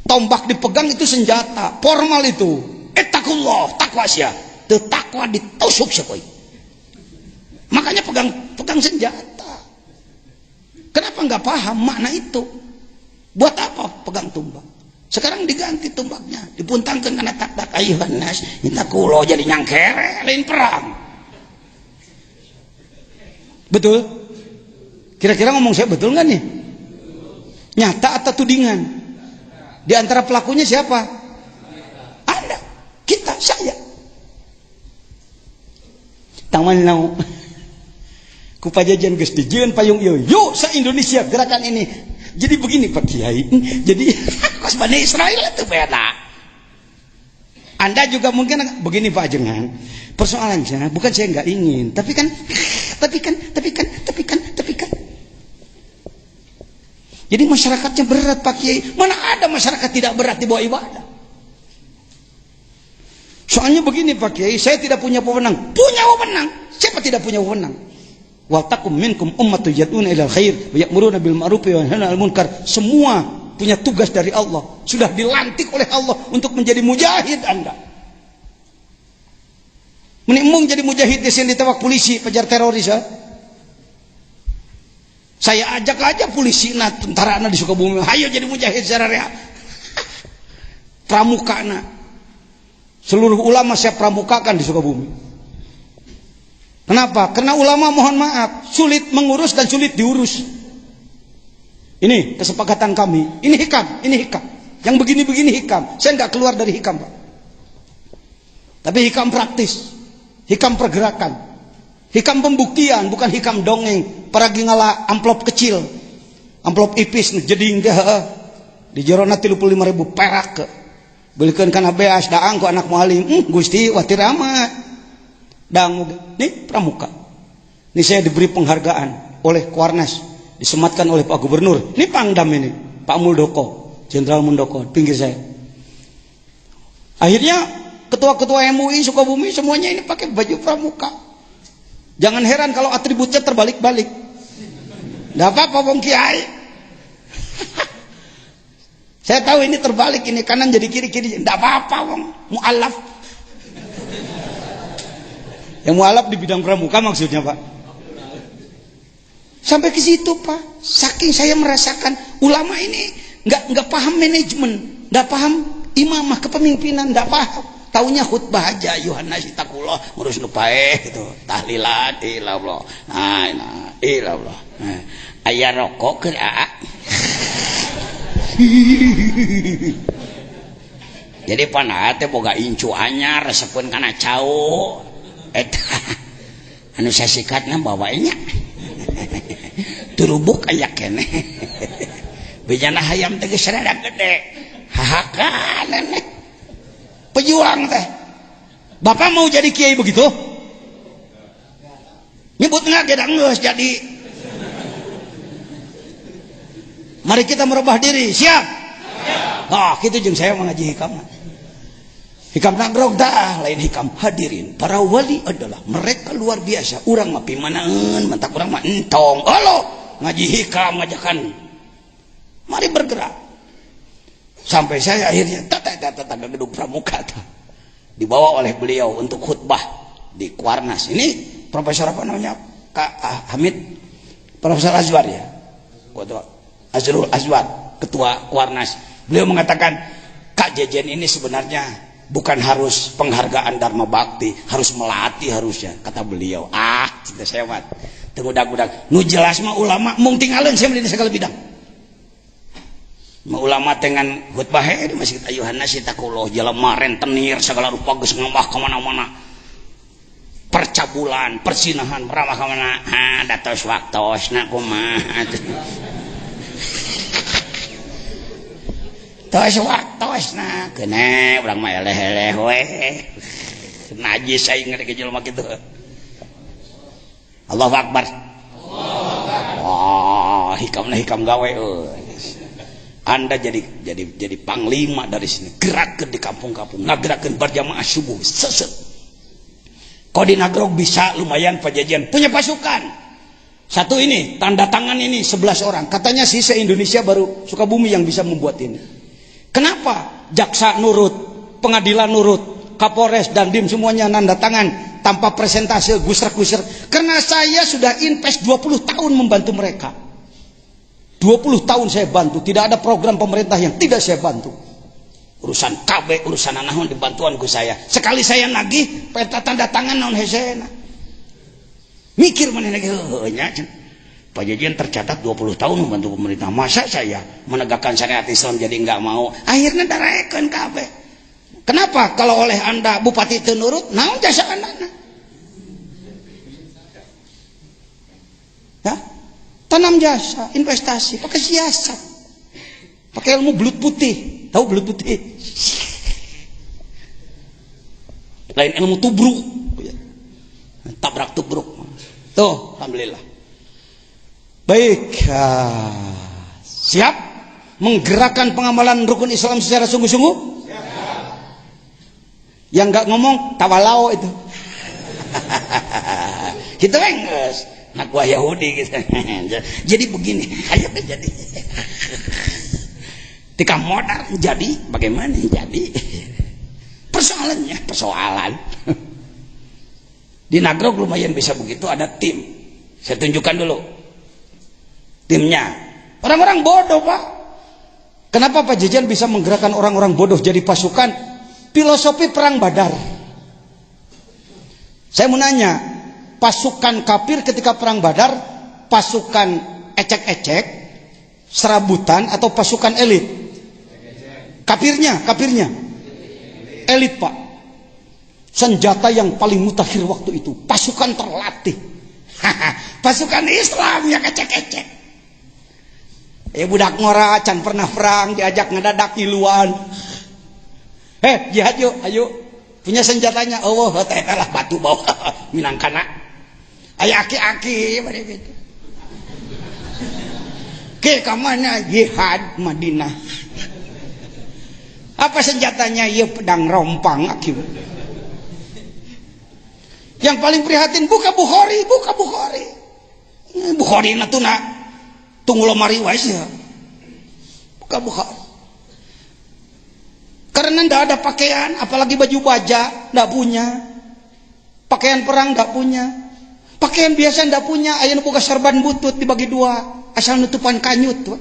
Tombak dipegang itu senjata, formal itu. Ittaqullah, takwa sia. Teu takwa ditusuk sekoi. Makanya pegang senjata. Kenapa enggak paham makna itu? Buat apa pegang tombak? Sekarang diganti tombaknya, dipuntangkeun kana tak ayuhan nas, ittaqullah jadi nyangkere, lain perang. Betul? Kira-kira ngomong saya betul enggak nih? Nyata atau tudingan? Di antara pelakunya siapa? Anda, kita, saya. Taman nau. Ku pajajan geus dijieun payung ieu. Yuk sa Indonesia gerakan ini. Jadi begini Pak Kiai. Jadi kos Bani Israel itu beda. Anda juga mungkin begini Pak Jengan. Persoalannya bukan saya enggak ingin, tapi kan. Jadi masyarakatnya berat Pak Kiai. Mana ada masyarakat tidak berat di bawah ibadah? Soalnya begini Pak Kiai, saya tidak punya wewenang. Punya wewenang. Siapa tidak punya wewenang? Wa takum minkum ummatun yad'una ilal khair wa ya'muruna bil ma'ruf wa yanhauna 'anil munkar. Semua punya tugas dari Allah. Sudah dilantik oleh Allah untuk menjadi mujahid Anda. Menimung jadi mujahid yang ditewak polisi, pajar teroris ya. Saya ajak aja polisi tentara di Sukabumi, ayo jadi mujahid secara real. Pramuka Seluruh ulama saya pramukakan di Sukabumi. Kenapa? Karena ulama mohon maaf sulit mengurus dan sulit diurus. Ini kesepakatan kami. Ini hikam, ini hikam. Yang begini-begini hikam. Saya nggak keluar dari hikam, Pak. Tapi hikam praktis, hikam pergerakan, hikam pembuktian, bukan hikam dongeng. Paragi ngala amplop kecil, amplop ipis, jeding deh, di jerona 35.000 perak ke. Belikan kana beas daang ku anak mualim, Gusti watir amat. Dang, nih pramuka. Ini saya diberi penghargaan oleh Kuarnas, disematkan oleh Pak Gubernur. Ini Pangdam ini, Pak Muldoko, Jenderal Muldoko, pinggir saya. Akhirnya ketua-ketua MUI Sukabumi semuanya ini pakai baju pramuka. Jangan heran kalau atributnya terbalik-balik. Nggak apa-apa Bang Kiai. Saya tahu ini terbalik, ini kanan jadi kiri-kiri. Nggak apa-apa Bang. Mu'alaf. Yang mu'alaf di bidang pramuka maksudnya Pak. Sampai ke situ Pak. Saking saya merasakan ulama ini nggak paham manajemen, nggak paham imamah kepemimpinan, nggak paham. Taunya khutbah aja, Yohanes itakullah ngurus nupae gitu, tahlilan ilallah, nah ilallah, ayah rokok ke jadi panate boga incu anyar resepun kana cau, anu saya sikatna bawanya, turubuk ayak kene, bejana hayam teh geus rada gede, hahakan pejuang teh. Bapak mau jadi kiai begitu? Nyebut nggak gedang geus jadi. Mari kita merubah diri, siap? Ah, gitu jeung saya mengaji hikam. Hikam nagrog dah, lain hikam hadirin. Para wali adalah mereka luar biasa. Urang mah pimanaeun, mentak urang mah entong. Halo, ngaji hikam ngajakan. Mari bergerak. Sampai saya akhirnya tata gedung pramuka dibawa oleh beliau untuk khutbah di Kuarnas. Ini profesor apa namanya? Kak Hamid, Profesor Azwar ya, Azrul Azwar, ketua Kuarnas. Beliau mengatakan Kak Jejen ini sebenarnya bukan harus penghargaan Dharma Bakti, harus melatih harusnya, kata beliau. Cinta saya mat tenggudag-gudag nu jelas mah ulama mung tinggalin saya di segala bidang. Ulama dengan khutbah di Masjid Yohanes itakullah jelema rentenir segala rupa geus ngambah ka mana-mana. Percabulan, persinahan, ramah ka mana? Datos waktosna kumaha atuh. Tos waktosna keune urang mah eleh-eleh we. Najis aing ngeri ke jelema kitu. Allahu Akbar. Allahu Akbar. Hikamna hikam gawe euy. Anda jadi panglima dari sini, gerakkan di kampung-kampung, ngagerakkan berjamaah subuh, seset. Kau di Nagrog bisa lumayan pajajian, punya pasukan. Satu ini, tanda tangan ini 11 orang. Katanya sih se-Indonesia baru Sukabumi yang bisa membuat ini. Kenapa? Jaksa nurut, pengadilan nurut, Kapolres dan Dim semuanya nanda tangan tanpa presentase gusrak-gusrak. Karena saya sudah invest 20 tahun membantu mereka. 20 tahun saya bantu, tidak ada program pemerintah yang tidak saya bantu. Urusan KB, urusan anahun dibantuanku saya. Sekali saya nagih, peta tanda tangan naon hesena. Mikir mana lagi, nya Pak Jejen tercatat 20 tahun membantu pemerintah. Masa saya menegakkan syariat Islam jadi nggak mau? Akhirnya daraekeun KB. Kenapa? Kalau oleh Anda bupati teu nurut, naon jasa Anda? Ya? Tanam jasa, investasi, pakai siasat, pakai ilmu belut putih. Tahu belut putih? Lain ilmu tubruk, tabrak tubruk. Tuh, alhamdulillah. Baik, siap menggerakkan pengamalan rukun Islam secara sungguh-sungguh. Yang nggak ngomong tawalau itu. Kita enggak. Nak gua Yahudi gitu. Jadi begini, ayo jadi. Tika modal jadi, bagaimana jadi? Persoalan. Di Nagrog lumayan bisa begitu, ada tim. Saya tunjukkan dulu. Timnya. Orang-orang bodoh, Pak. Kenapa Pak Jejen bisa menggerakkan orang-orang bodoh jadi pasukan? Filosofi perang Badar. Saya mau nanya, pasukan kafir ketika perang Badar, pasukan ecek-ecek, serabutan atau pasukan elit? Kafirnya elit, Pak. Senjata yang paling mutakhir waktu itu, pasukan terlatih. Pasukan Islam yang ecek-ecek. Budak ngora can pernah perang diajak ngadadak iluan. Jihad yuk, ayo. Punya senjatanya. Oh, teh lah batu bawa minangkana. Aya aki-aki bari gitu. Ke kamana jihad Madinah. Apa senjatanya? Ya pedang rompang aki. Yang paling prihatin buka Bukhari. Bukhari natuna tunggu lemari wae ya. Buka Bukhari. Karena ndak ada pakaian, apalagi baju baja ndak punya. Pakaian perang ndak punya. Pakaian biasa ndak punya, aya nu boga sorban butut dibagi dua, asal nutupan kanyut tuh.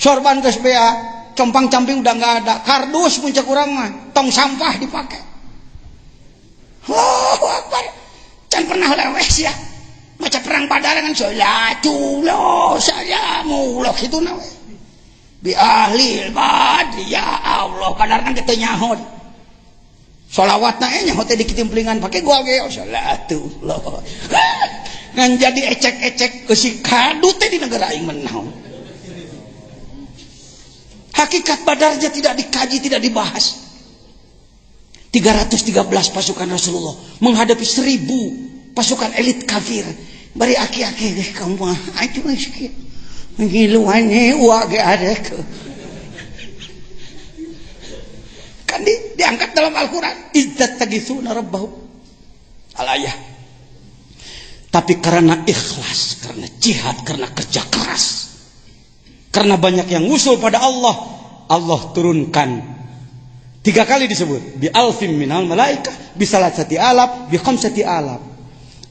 Sorban geus bea, compang-camping udah nggak ada. Kardus puncak urang mah, tong sampah dipakai. Allahu Akbar. Can pernah lewes ya. Macam perang Badar kan salatullah salamullah kitu na we. Bi ahlil badri ya Allah, Badar kan kitu nyaho. Sholawatna nyaho teh dikitimplingan pake gua ge salatullah. Ngan jadi ecek-ecek eusi kadu teh di negara aing menaon. Hakikat Badarnya tidak dikaji, tidak dibahas. 313 pasukan Rasulullah menghadapi 1000 pasukan elit kafir. Bari aki-aki deh kamu mah aja miskin. Ngiluannya uang ge ada ke. Kan diangkat dalam Al-Qur'an, idzat tagisuna rabbahum al-ayah. Tapi karena ikhlas, karena jihad, karena kerja keras, karena banyak yang usul pada Allah, Allah turunkan 3 kali disebut bi alfim minal malaikah, bi salasati alaf, bi khamsati alaf.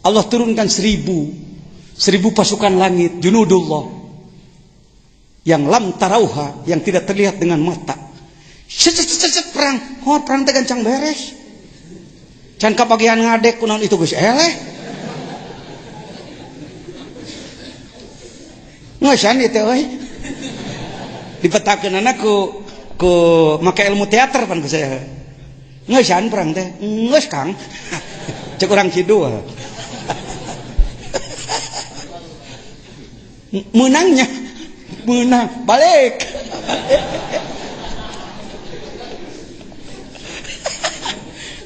Allah turunkan 1000 pasukan langit, junudullah yang lam tarauha, yang tidak terlihat dengan mata. Set perang, perang teh gancang beres. Can kabagian ngadek kunaon itu geus eleh. Ngeusan ieu teh euy. Dipetakeunana ku make ilmu teater pan ku saya. Ngeusan perang teh. Geus Kang. Cek urang kidul. Menangnya menang balik.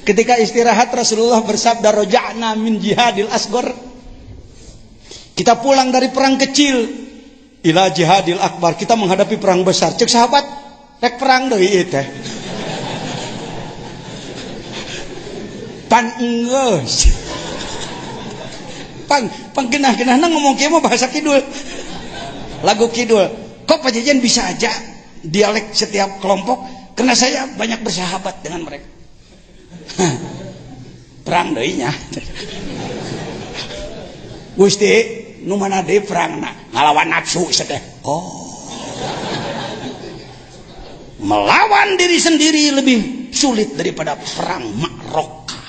Ketika istirahat Rasulullah bersabda roja'na min jihadil asghar. Kita pulang dari perang kecil ila jihadil akbar, kita menghadapi perang besar. Cek sahabat, rek perang deui ieu teh. Pan enggeus. Pan genah-genahna ngomong kieu mah bahasa kidul. Lagu kidul. Kok Pajajan bisa aja dialek setiap kelompok? Karena saya banyak bersahabat dengan mereka. Perang deui nya. Gusti, nu mana deui perangna? Ngalawan nafsu teh. Oh. Melawan diri sendiri lebih sulit daripada perang Ma'rakah.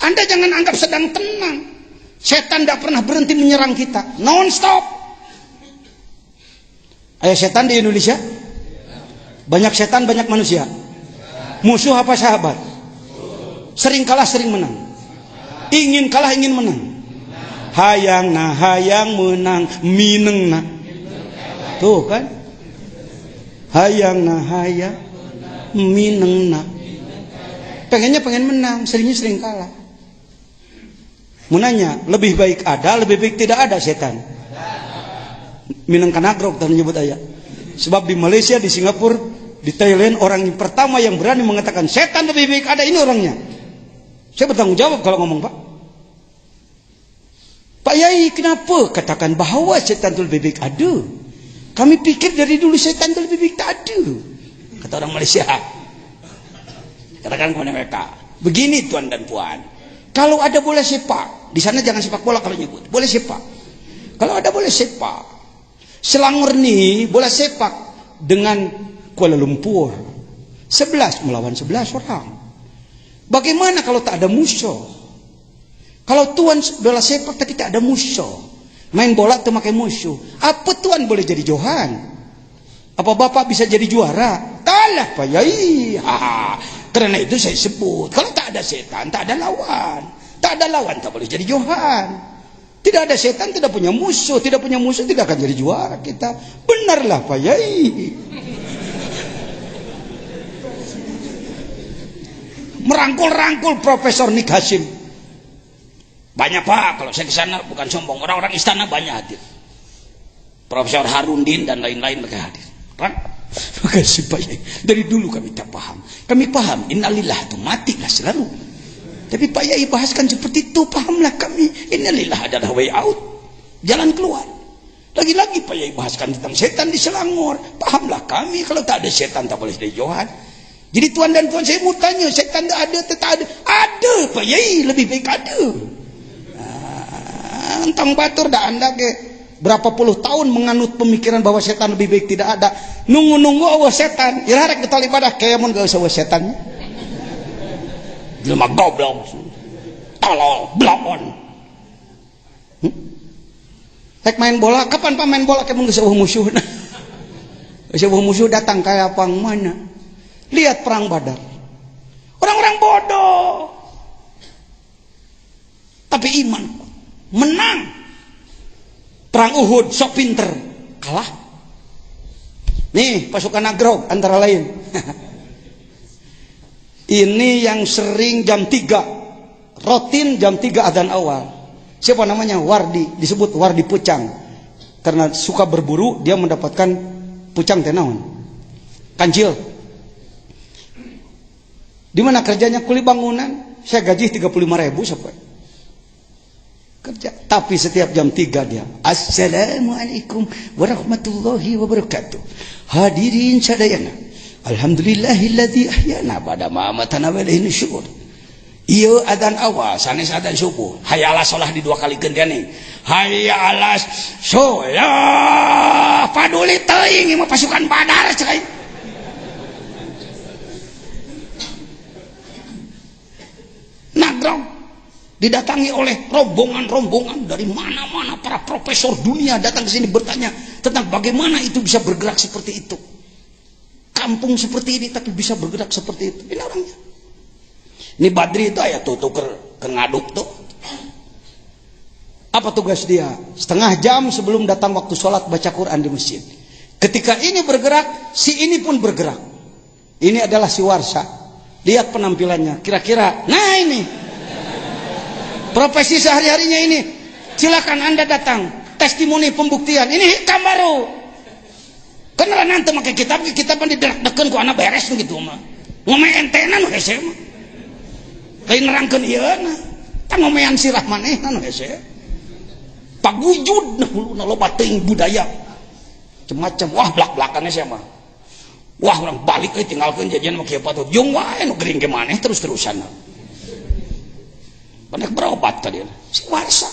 Anda jangan anggap sedang tenang. Setan tidak pernah berhenti menyerang kita, non stop. Ayah setan di Indonesia? Banyak setan, banyak manusia. Musuh apa sahabat? Sering kalah, sering menang. Ingin kalah, ingin menang. Hayang na hayang menang, mineng na. Tuh kan? Hayang na hayang mineng na. Pengennya pengen menang, seringnya sering kalah. Munanya, lebih baik ada, lebih baik tidak ada setan. Minang kanagrok dan menyebut ayat. Sebab di Malaysia, di Singapura, di Thailand, orang yang pertama yang berani mengatakan setan lebih baik ada, ini orangnya. Saya bertanggung jawab kalau ngomong, Pak. Pak Yai, kenapa katakan bahwa setan itu lebih baik ada? Kami pikir dari dulu setan itu lebih baik tak ada. Kata orang Malaysia. Katakan kepada mereka, begini tuan dan puan, kalau ada bola sepak, di sana jangan sepak bola kalau nyebut, boleh sepak. Kalau ada bola sepak, Selangor nih bola sepak dengan Kuala Lumpur 11 melawan 11 orang. Bagaimana kalau tak ada musuh? Kalau Tuhan bola sepak tapi tak ada musuh, main bola tuh pakai musuh, apa Tuhan boleh jadi Johan? Apa Bapak bisa jadi juara? Kalah Pak Yai. Karena itu saya sebut, kalau tak ada setan, tak ada lawan. Tak ada lawan, tak boleh jadi Johan. Tidak ada setan, tidak punya musuh. Tidak punya musuh, tidak akan jadi juara kita. Benarlah Pak Yai. Merangkul-rangkul Profesor Nick Hasim. Banyak Pak, kalau saya ke sana bukan sombong. Orang-orang istana banyak hadir. Profesor Harundin dan lain-lain mereka hadir. Makasih Pak Yai. Dari dulu kami tak paham. Kami paham, innalillah itu matilah selalu. Tapi Pak Yai bahaskan seperti itu, pahamlah kami. Innalillah adalah way out, jalan keluar. Lagi-lagi Pak Yai bahaskan tentang setan di Selangor, pahamlah kami. Kalau tak ada setan tak boleh jadi Johan. Jadi tuan dan tuan, saya mau tanya, setan tak ada, tak ada? Ada Pak Yai, lebih baik ada. Entang batur dah anda ke berapa puluh tahun menganut pemikiran bahwa setan lebih baik tidak ada. Nunggu-nunggu awas setan, irarek betul ibadah kayak mun gak usah awas setan. Jelema goblok, tolol, blabon. Tek main bola, kapan Pak main bola kayak mun geus eueuh musuh? Eueuh musuh datang kayak apa mana? Lihat perang Badar. Orang-orang bodoh. Tapi iman menang. Perang Uhud sok pinter, kalah. Nih pasukan Agrog antara lain. Ini yang sering jam 3 rutin jam 3 adzan awal. Siapa namanya? Wardi, disebut Wardi Pucang. Karena suka berburu, dia mendapatkan pucang tenaun. Kancil. Di mana kerjanya? Kuli bangunan. Saya gaji 35.000 sampai kerja, tapi setiap jam 3 dia Assalamualaikum warahmatullahi wabarakatuh. Hadirin sadayana, alhamdulillahilladzi ahyana ba'da ma amatana wa ilaihi nusyur. Ieu adzan awal sanes adzan subuh. Hayya 'alas shalah di 2 kali gendian. Hayya 'alas shalah. Paduli teuing ieu mah pasukan Badar cai. Nagrog didatangi oleh rombongan-rombongan dari mana-mana, para profesor dunia datang ke sini bertanya tentang bagaimana itu bisa bergerak seperti itu. Kampung seperti ini tapi bisa bergerak seperti itu. Ini orangnya. Ini Badri itu ya tuh ke ngaduk tuh. Apa tugas dia? Setengah jam sebelum datang waktu sholat baca Quran di masjid. Ketika ini bergerak, si ini pun bergerak. Ini adalah si Warsa. Lihat penampilannya. Kira-kira, nah ini profesi sehari-harinya ini. Silakan Anda datang, testimoni pembuktian. Ini hikam baru. Karena nanti pakai kitab diderak-dekan ku anak beres gitu mah. Ngomong entenan hese mah. Lain nerangkeun ieu na. Tang ngomean sirah manehna hese. Pagujud nah huluna loba teuing budaya. Macam wah blak-blakannya sia mah. Wah urang balik euy tinggalkeun jajan mah kieu patut. Jeung wae nu gering ke maneh terus-terusan. Banyak berobat tadi si Warsa.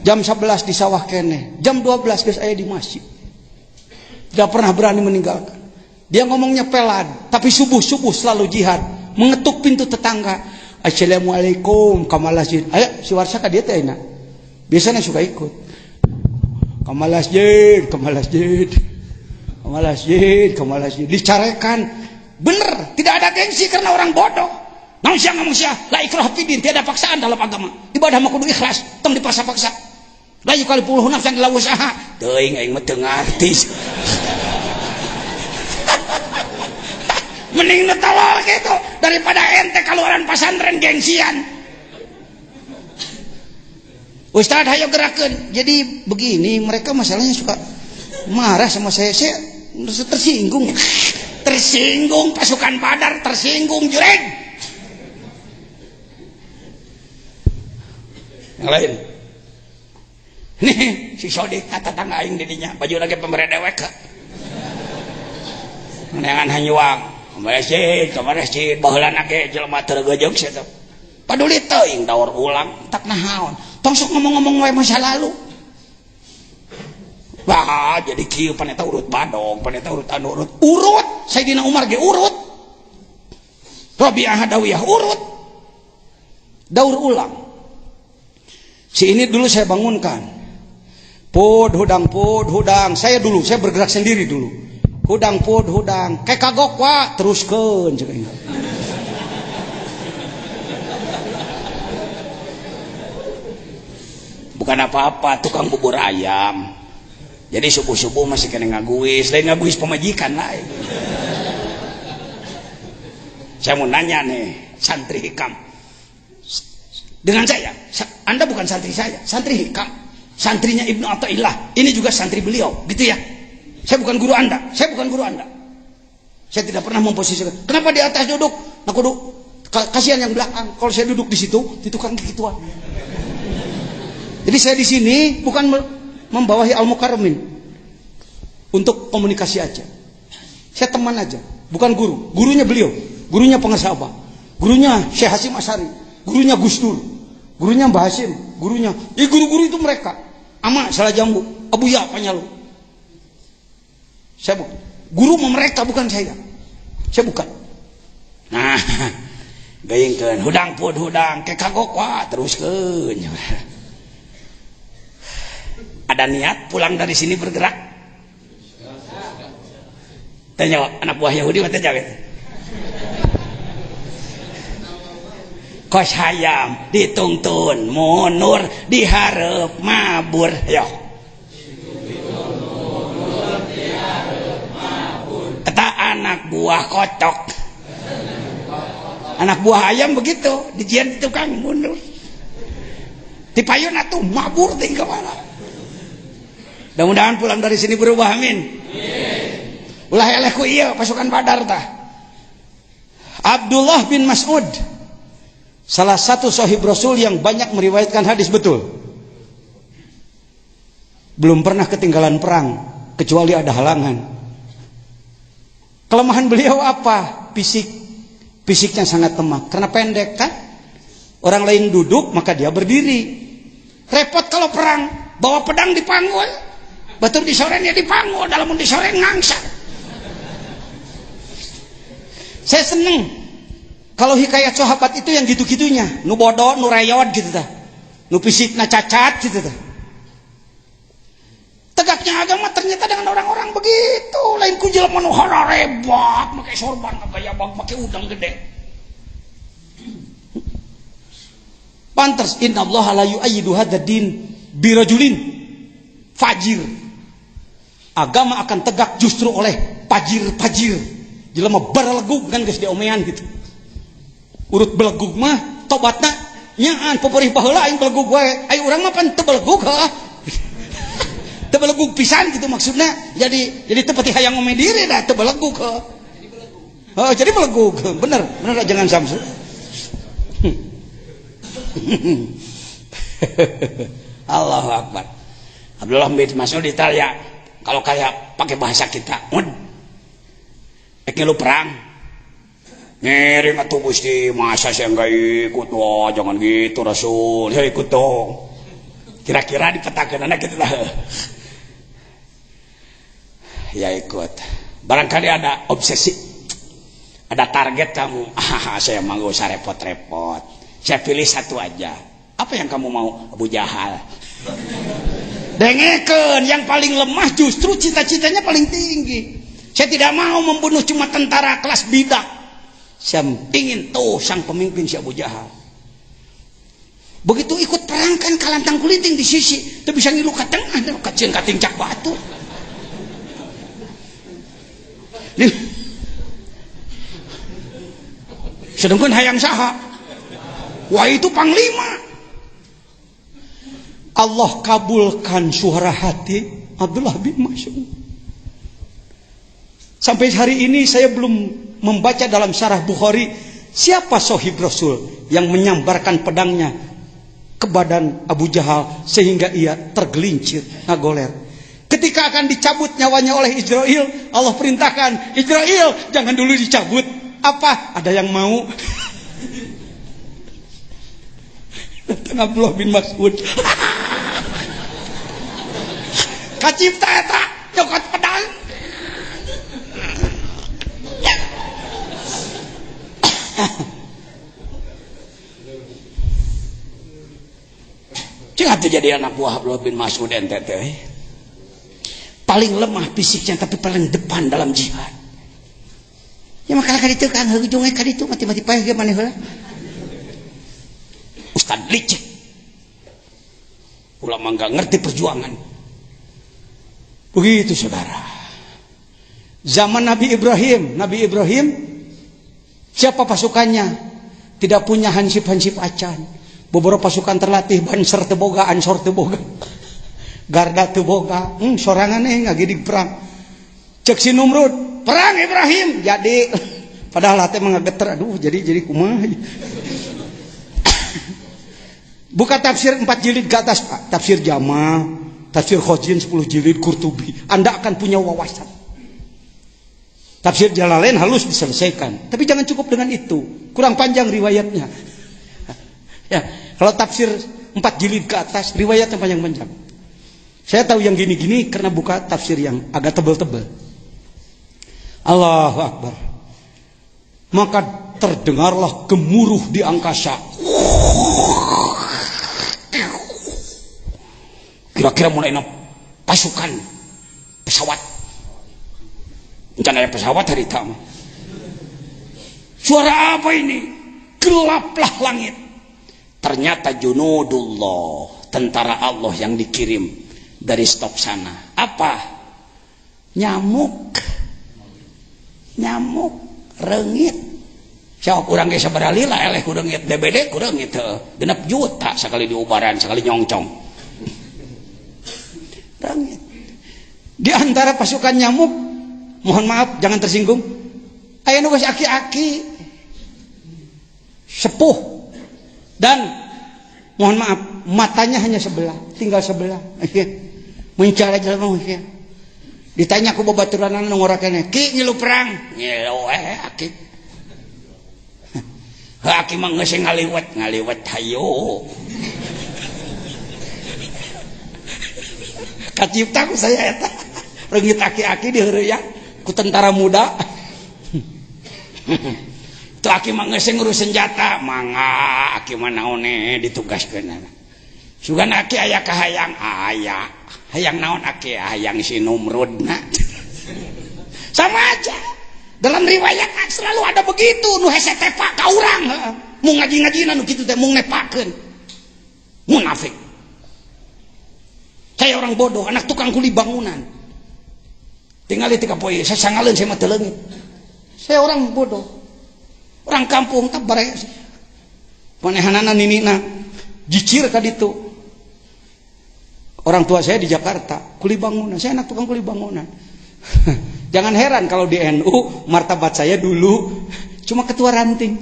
Jam 11 di sawah kene, jam 12 geus aya di masjid. Tidak pernah berani meninggalkan. Dia ngomongnya pelan, tapi subuh-subuh selalu jihad, mengetuk pintu tetangga. Assalamualaikum kamalasjid. Ayo si Warsa ka dieu teh ayeuna. Biasanya suka ikut. Kamalasjid, kamalasjid. Kamalasjid, kamalasjid. Dicarekan. Bener, tidak ada gengsi karena orang bodoh. Manusia ngomong sia, la ikrah fidin, tiada paksaan dalam agama. Ibadah mah kudu ikhlas, tong dipaksa-paksa. La yukallifu nafsan illa wus'aha. Teuing aing mah teu ngarti. Mending nu tolol gitu daripada ente kaluaran pesantren gengsian. Ustaz hayo gerakeun. Jadi begini, mereka masalahnya suka marah sama saya tersinggung. Tersinggung pasukan Badar, tersinggung jureg. Yang lain nih si Sodik kata tangga aing didinya baju lagi pemberi dewek neangan hanyuang kemarin baheulana ge jelema teu geujeug sia teh paduli teuing daur ulang tak nahaon tong sok ngomong-ngomong wae masa lalu. Wah jadi kieu paneta urut badog paneta urut anu urut Sayyidina Umar ge urut Rabi'ah Adawiyah, urut. Daur ulang. Si ini dulu saya bangunkan. Pud hudang. Saya bergerak sendiri dulu. Hudang. Kayak kagok wa, teruskeun ceuk aing. Bukan apa-apa, tukang bubur ayam. Jadi subuh-subuh masih kena ngaguis, lain ngaguis pemajikan lain. Saya mau nanya nih, santri Hikam. Dengan saya, Anda bukan santri saya, santri Hikam, santrinya Ibnu Athaillah. Ini juga santri beliau, gitu ya. Saya bukan guru Anda. Saya tidak pernah memposisikan. Kenapa di atas duduk? Nah, kudu kasihan yang belakang. Kalau saya duduk di situ, itu kan gituan. Jadi saya di sini bukan membawahi Al-Mukarramin untuk komunikasi aja. Saya teman aja, bukan guru. Gurunya beliau, gurunya pengesaba, gurunya Syekh Hasyim Asy'ari, gurunya Gus Dur, gurunya Mbah Hasyim, gurunya. Guru-guru itu mereka. Ama Salah Jambu, Abu Ya Panyalu. Saya bukan. Guru mereka, bukan saya. Saya bukan. Nah, gayengkeun hudang ke kagok wa teruskeun. Ada niat pulang dari sini bergerak? Tanya anak buah Yahudi mata jawab. Kos hayam dituntun munur dihareup mabur yo. Eta anak buah kocok. Anak buah ayam begitu, dijian tukang mundur. Dipayun atuh mabur teh ka mana. Mudah-mudahan pulang dari sini berubah, amin. Ulah eleh ku ieu pasukan Badar tah. Abdullah bin Mas'ud, salah satu sahib Rasul yang banyak meriwayatkan hadis betul. Belum pernah ketinggalan perang kecuali ada halangan. Kelemahan beliau apa? Fisiknya sangat lemah karena pendek kan. Orang lain duduk maka dia berdiri. Repot kalau perang, bawa pedang dipanggul. Batur disorenya dipanggul, dalam disoreng ngangsak. Saya seneng kalau hikayat sahabat itu yang gitu-gitunya, nu bodoh, nu rayot gitu dah, nu fisikna cacat gitu dah. Tegaknya agama ternyata dengan orang-orang begitu, lain ku jelema nu hararebak, make sorban gaya bag, make udang gede. Pantes innallaha la yu'ayyidu hadzal din birajulin fajir. Agama akan tegak justru oleh pajir-pajir. Jelema berlegug kan geus diomean gitu. Urut belegug mah tobatna nyaan peperih baheula aing belegug wae. Ai urang mah pan teu belegug heuh. Teu belegug pisan gitu maksudna. Jadi teu pati hayang ngome diri dah teu belegug heuh. Oh, jadi belegug. Bener jangan samsu. Allahu Akbar. Abdullah bin Mas'ud ditanya, kalau kayak pakai bahasa kita, lu perang, ngiring atuh Gusti, masa saya nggak ikut? Wah, jangan gitu Rasul, ya ikut dong. Kira-kira dipetakan anak gitu lah. Ya ikut. Barangkali ada obsesi, ada target kamu. Saya mau gak usah repot-repot. Saya pilih satu aja. Apa yang kamu mau? Abu Jahal. Dengekeun, yang paling lemah justru cita-citanya paling tinggi. Saya tidak mau membunuh cuma tentara kelas bidak. Saya ingin tuh sang pemimpin si Abu Jahal. Begitu ikut perang kan kalantang kuliting di sisi, itu bisa ngilu ke tengah, kecil kating cak batu. Sedangkan hayang saha. Wah itu panglima. Allah kabulkan suara hati Abdullah bin Mas'ud. Sampai hari ini saya belum membaca dalam syarah Bukhari siapa sahib Rasul yang menyambarkan pedangnya ke badan Abu Jahal sehingga ia tergelincir ngagoler. Ketika akan dicabut nyawanya oleh Israel, Allah perintahkan, Israel jangan dulu dicabut. Apa? Ada yang mau? Datang Abdullah bin Mas'ud. Kacipta eta nyokot pedang. Cing atuh jadi anak buah Abdullah bin Mas'ud ente teh. Paling lemah fisiknya tapi paling depan dalam jihad. Ya maka kali itu kan ujungnya kali itu mati-mati paeh ge maneh heula. Ustad licik. Ulama enggak ngerti perjuangan. Begitu saudara. Zaman Nabi Ibrahim siapa pasukannya? Tidak punya hansip-hansip acan. Beberapa pasukan terlatih Banser teu boga, Ansor teu boga. Garda teu boga, sorangan ngagidig perang. Cek si Numrud, perang Ibrahim jadi. Padahal hati mengageter, aduh jadi kumaha. Buka tafsir 4 jilid ke atas, Pak. Tafsir Jama, tafsir Khojin 10 jilid, Qurtubi. Anda akan punya wawasan. Tafsir Jalalain halus diselesaikan, tapi jangan cukup dengan itu. Kurang panjang riwayatnya. Ya, kalau tafsir 4 jilid ke atas, riwayatnya panjang-panjang. Saya tahu yang gini-gini karena buka tafsir yang agak tebal-tebal. Allahu Akbar. Maka terdengarlah gemuruh di angkasa. Kira-kira mulai pasukan pesawat. Rencana pesawat hari tamu. Suara apa ini? Gelaplah langit. Ternyata junudullah, tentara Allah yang dikirim dari stop sana. Apa? Nyamuk, reungit. Siapa kurang ge sabaraha lila eleh ku reungit DBD ku reungit teu 6 juta sekali diubaran, sekali nyongcong. Reungit. Di antara pasukan nyamuk, mohon maaf jangan tersinggung. Aya nu geus aki-aki. Sepuh. Dan mohon maaf, matanya hanya sebelah, tinggal sebelah. Mencari jalan mungkin. Ditanya ku babaturan anu ngorakene, "Ki ngilu perang?" "Ngilu aki." Aki mah geus ngaliwat hayu. Kacipta ku saya eta. Reungit aki-aki diheureuyan ku tentara muda. Tuh aki mah geus ngurus senjata, mangga aki mah naon ditugaskeun. Sugan aki aya kahayang, aya. Hayang naon aki? Hayang si Numrudna. Sama aja. Dalam riwayat selalu ada begitu, nu hese tepak ka urang, mun ngaji-ngajina nu kitu teh mung nepakeun. Munafik. Saya orang bodoh, anak tukang kuli bangunan. Tinggal di poe, saya sangaleun saya mah teu leungit. Saya orang bodoh. Orang kampung tak bareng manehanana ninina jicir ka ditu. Orang tua saya di Jakarta kuli bangunan, saya anak tukang kuli bangunan. Jangan heran kalau di NU martabat saya dulu cuma ketua ranting.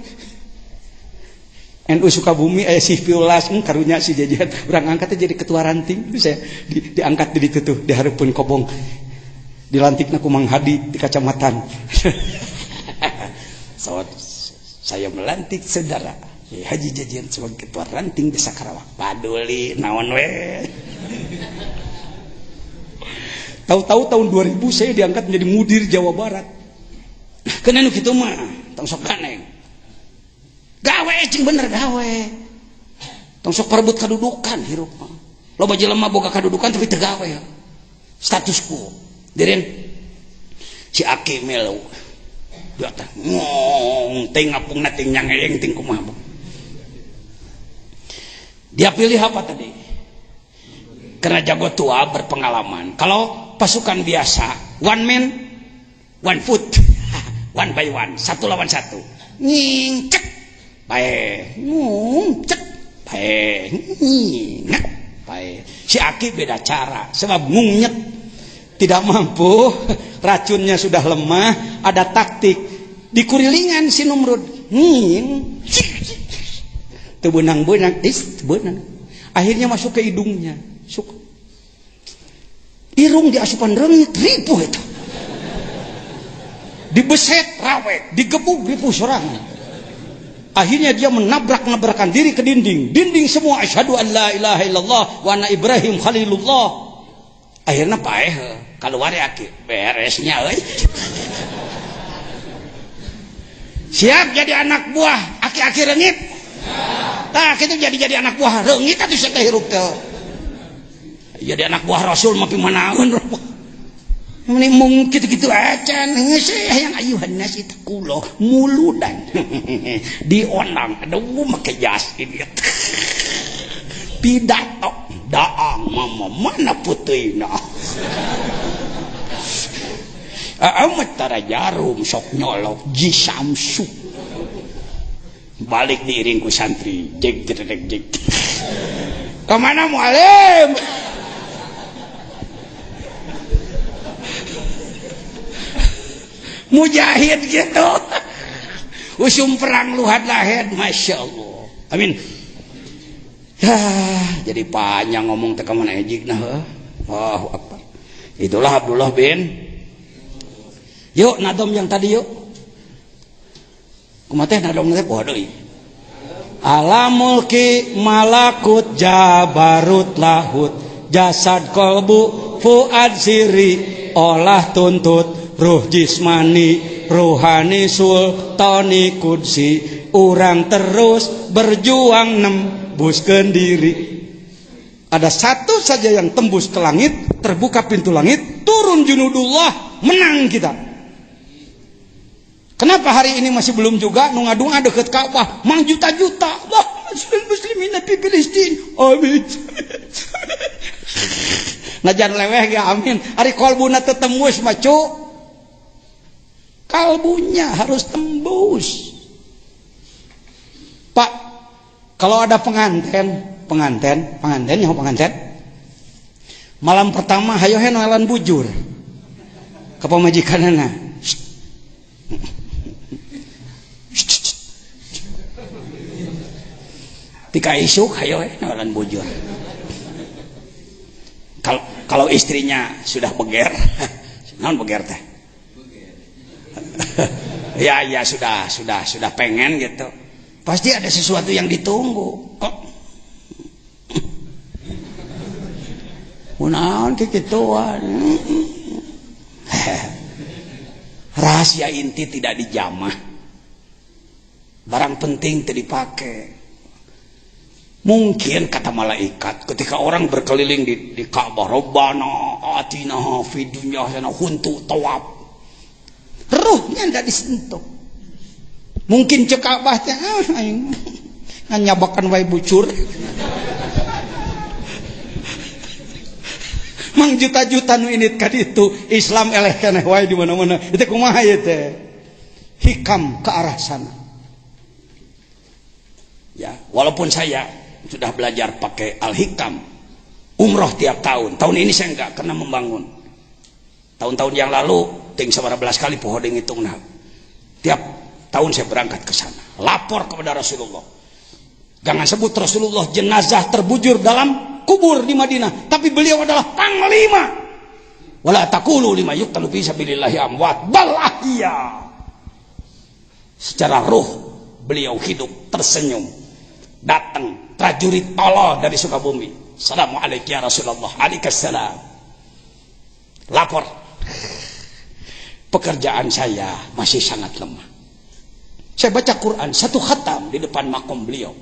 NU Sukabumi si Piulas karunya si jajan urang angkatnya jadi ketua ranting. Itu saya diangkat di ditu tuh dihareupeun kobong. Dilantikna ku Mang Hadi di kacamatan. Saya melantik saudara Haji Jajian sebagai ketua ranting desa Karawang. Paduli naon we. Tahu-tahu tahun 2000 saya diangkat menjadi mudir Jawa Barat. Kena nu kitu mah tong sok ganeng. Gawe cing bener gawe. Tong sok perebut kadudukan hirup mah. Loba jelema boga kadudukan tapi teu gawe. Status quo. Diren si Aki melu. Dia teh ngong ting ngapungna ting nyangeyeng ting kumaha. Dia pilih apa tadi? Karena jago tua berpengalaman. Kalau pasukan biasa, one man, one foot, one by one, 1 lawan 1. Nying cek, bae, cek, bae, nying, bae. Si Aki beda cara, sebab ngungnyet tidak mampu, racunnya sudah lemah, ada taktik. Dikurilingan si Numrud, nying, tebenang-benang, tebenang. Akhirnya masuk ke hidungnya. Suka. Irung diasupan reungit ripuh itu. Dibeset rawek, digebuk ripuh serangan. Akhirnya dia menabrak-nabrakan diri ke dinding. Dinding semua asyhadu an la ilaha illallah wa anna Ibrahim khalilullah. Akhirnya paeh keluar Aki beresnya euy. Siap jadi anak buah aki-aki reungit? Tah kitu jadi anak buah reungit atuh sateh hirup teh. Jadi anak buah Rasul mah pimanaeun. Mending mung kitu-kitu acan geus hayang ayuhan nasi teh kulo muludan. Dionang aduh make jas ieu. Pidato daang mama mana puteuina. Amat tara jarum sok nyolok Ji Samsu. Balik diiring ku santri jeg jedeg jeg. Kemana mualim? Mujahid gitu. Usum perang luhad lahed, masya Allah. Amin. Ya, jadi panjang ngomong teka mana ejik nah. Allahu Akbar. Itulah Abdullah bin. Yuk nadom yang tadi yuk. Kumateh nadom teh poho deui. Alamul ki malakut jabarut lahut jasad kolbu fuad siri olah tuntut ruh jismani ruhani sultani kudsi urang terus berjuang nembuskeun diri. Ada satu saja yang tembus ke langit, terbuka pintu langit, turun junudullah, menang kita. Kenapa hari ini masih belum juga nu ngadunga deket Ka'bah mang juta-juta wah muslimin fi Filistin amin. Najan leweh ge amin ari kolbuna teu tembus mah cu kalbunya harus tembus. Pak, kalau ada pengantin malam pertama hayo he noelan bujur ka pamajikanana. Tika isuk hayo noelan bujur. Kalau istrinya sudah beger, naon beger teh? Ya sudah pengen gitu. Pasti ada sesuatu yang ditunggu. Kok naon kikituan? Rahasia inti tidak dijamah. Barang penting tidak dipakai. Mungkin kata malaikat ketika orang berkeliling di Ka'bah, Rabbana atina fid dunya hasanah huntu tawaf. Ruhnya tidak disentuh. Mungkin cek Ka'bah teh nganyabakan wae bucur. Mang juta-juta nu init ka ditu Islam eleh keneh wae di mana-mana. Itu kumaha ieu teh? Hikam ke arah sana. Ya, walaupun saya sudah belajar pakai Al-Hikam umroh tiap tahun. Tahun ini saya enggak karena membangun. Tahun-tahun yang lalu ting 11 kali poho deung hitungna. Tiap tahun saya berangkat ke sana. Lapor kepada Rasulullah. Jangan sebut Rasulullah jenazah terbujur dalam kubur di Madinah, tapi beliau adalah panglima. Wala taqulu lima yuqtalu fi sabilillahi amwat bal ahya. Secara ruh beliau hidup tersenyum. Datang prajurit tolol dari Sukabumi. Assalamualaikum ya Rasulullah. Waalaikumsalam. Lapor. Pekerjaan saya masih sangat lemah. Saya baca Quran satu khatam di depan makom beliau.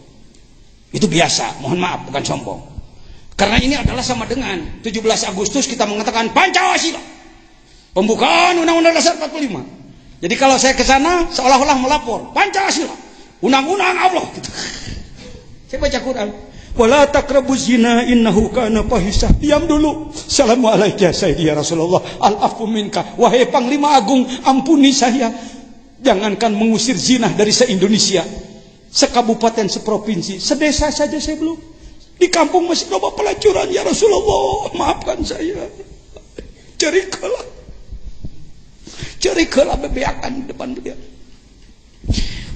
Itu biasa, mohon maaf bukan sombong. Karena ini adalah sama dengan 17 Agustus kita mengatakan Pancasila. Pembukaan Undang-Undang Dasar 45. Jadi kalau saya ke sana seolah-olah melapor Pancasila, undang-undang Allah. Saya baca Quran. Wala taqrabuz zina innahu kana fahisah. Diam dulu. Assalamualaikum ya Rasulullah. Al-afu minka. Wahai Panglima Agung, ampuni saya. Jangankan mengusir zina dari se-Indonesia, sekabupaten, seprovinsi, sedesa saja saya belum. Di kampung masih loba pelacuran ya Rasulullah. Maafkan saya. Cerikalah bebeakan di depan beliau.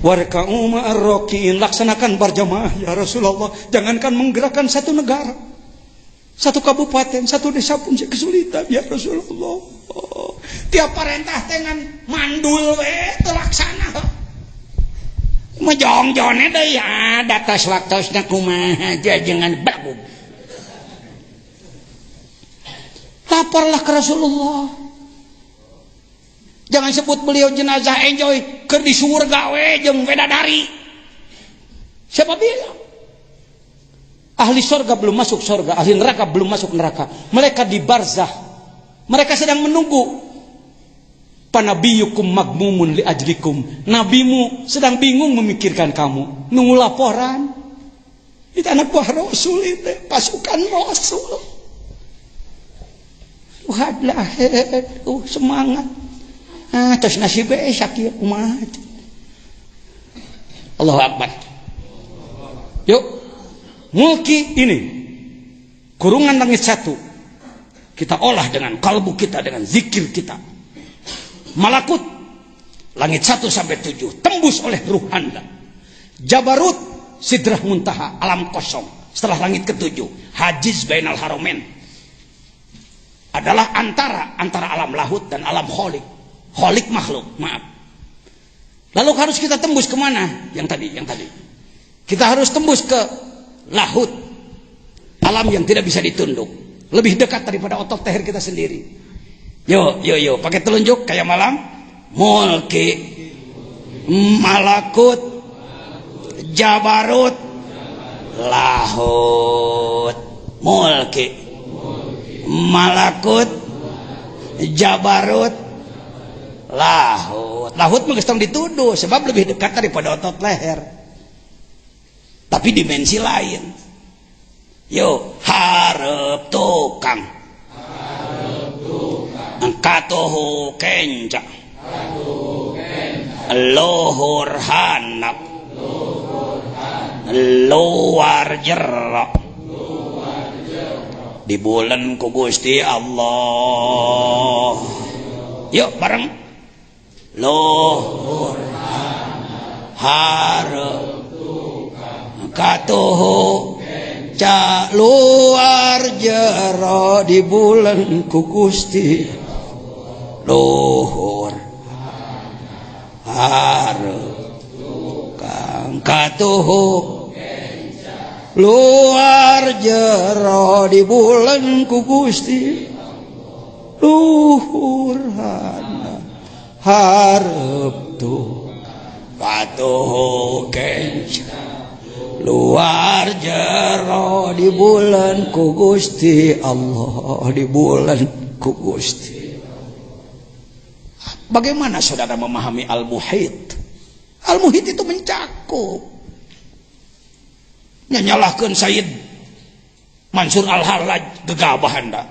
Warka'u ma'ar raki'in, laksanakan berjamaah ya Rasulullah. Jangankan menggerakkan satu negara, satu kabupaten, satu desa pun saya kesulitan ya Rasulullah. Tiap perintah dengan mandul terlaksana. Majong-jone deh ya, datas waktosna kumaha aja jangan bagum. Laporlah ke Rasulullah. Jangan sebut beliau jenazah enjoy. keur di surga we jeung bidadari. Siapa bilang? Ahli surga belum masuk surga, ahli neraka belum masuk neraka. Mereka di barzah. Mereka sedang menunggu. Panabiyukum magmumun li ajlikum. Nabimu sedang bingung memikirkan kamu. Nunggu laporan. Itu anak buah Rasul itu, pasukan Rasul. Hadlah, semangat. Terus nasibnya sakit umat. Allahu Akbar. Yuk. Mulki ini kurungan langit 1 kita olah dengan kalbu kita, dengan zikir kita. Malakut langit 1 sampai 7 tembus oleh ruh Anda. Jabarut sidrah muntaha alam kosong setelah langit ke-7 hajiz bainal haromen adalah antara alam lahut dan alam kholik makhluk, maaf. Lalu harus kita tembus kemana? Yang tadi kita harus tembus ke lahut, alam yang tidak bisa ditunduk, lebih dekat daripada otot leher kita sendiri. Yo, pakai telunjuk kayak malam. Mulki, malakut, jabarut, lahut. Mulki, malakut, jabarut, lahut. Lahut mah geus tong dituduh sebab lebih dekat daripada otot leher. Tapi dimensi lain. Yo, hareup tukang. Katuhu kenca. Luhur handap. Luar jerak. Di bulan ku Gusti Allah. Yuk bareng. Luhur hareup katuhu ca luar jero di bulan ku Gusti luhur hareup tukang katuhu luar jero di bulan ku Gusti luhur hareup tukang katuhu kenca luar jero di bulan ku Gusti Allah, di bulan ku Gusti. Bagaimana saudara memahami al-muhit? Al-muhit itu mencakup. Nyalahkeun Sayyid Mansur Al-Hallaj gegabah Anda.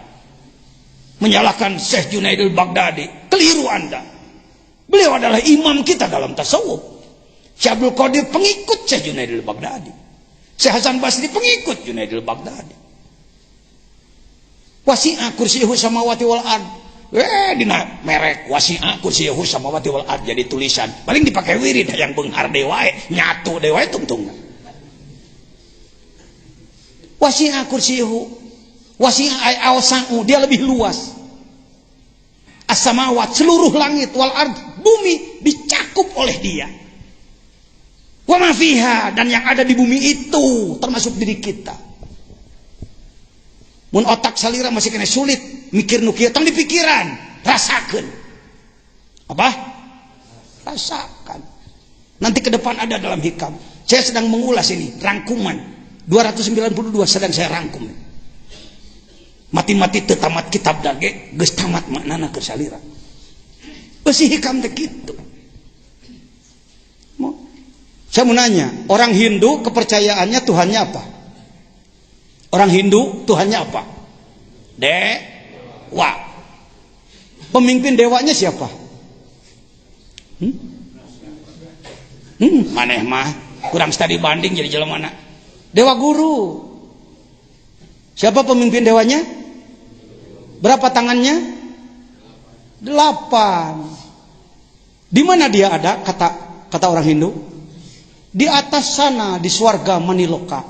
Menyalahkan Syekh Junaidul Baghdadi, keliru Anda. Beliau adalah imam kita dalam tasawuf. Syekh Abdul Qadir pengikut Syekh Junaidul Baghdadi. Syekh Hasan Basri pengikut Junaidul Baghdadi. Wasi'a kursiyuhu samawati wal ard. Dina merek wasi'a kursiyuhu samawati wal ard jadi tulisan. Paling dipakai wirid yang beunghar dewae, nyatu dewae tungtungna. Wasi'a kursiyuhu. Wasi'a ay awsa'u, dia lebih luas. As-samawat seluruh langit wal ard, bumi dicakup oleh dia. Wa ma fiha, dan yang ada di bumi itu termasuk diri kita. Mun otak salira masih kena sulit mikir nu kieu tong di pikiran, rasakeun. Apa? Rasakan. Nanti ke depan ada dalam hikam. Saya sedang mengulas ini rangkuman 292 sedang saya rangkum. Mati-mati teu tamat kitab dage geus tamat maknana keur salira. Beusi hikam teh kitu. Saya mau nanya, orang Hindu kepercayaannya Tuhannya apa? Orang Hindu Tuhannya apa? Dewa. Pemimpin dewanya siapa? Maneh mah kurang studi banding jadi jelema mana? Dewa guru. Siapa pemimpin dewanya? Berapa tangannya? 8. Di mana dia ada? Kata orang Hindu. Di atas sana di swarga Maniloka.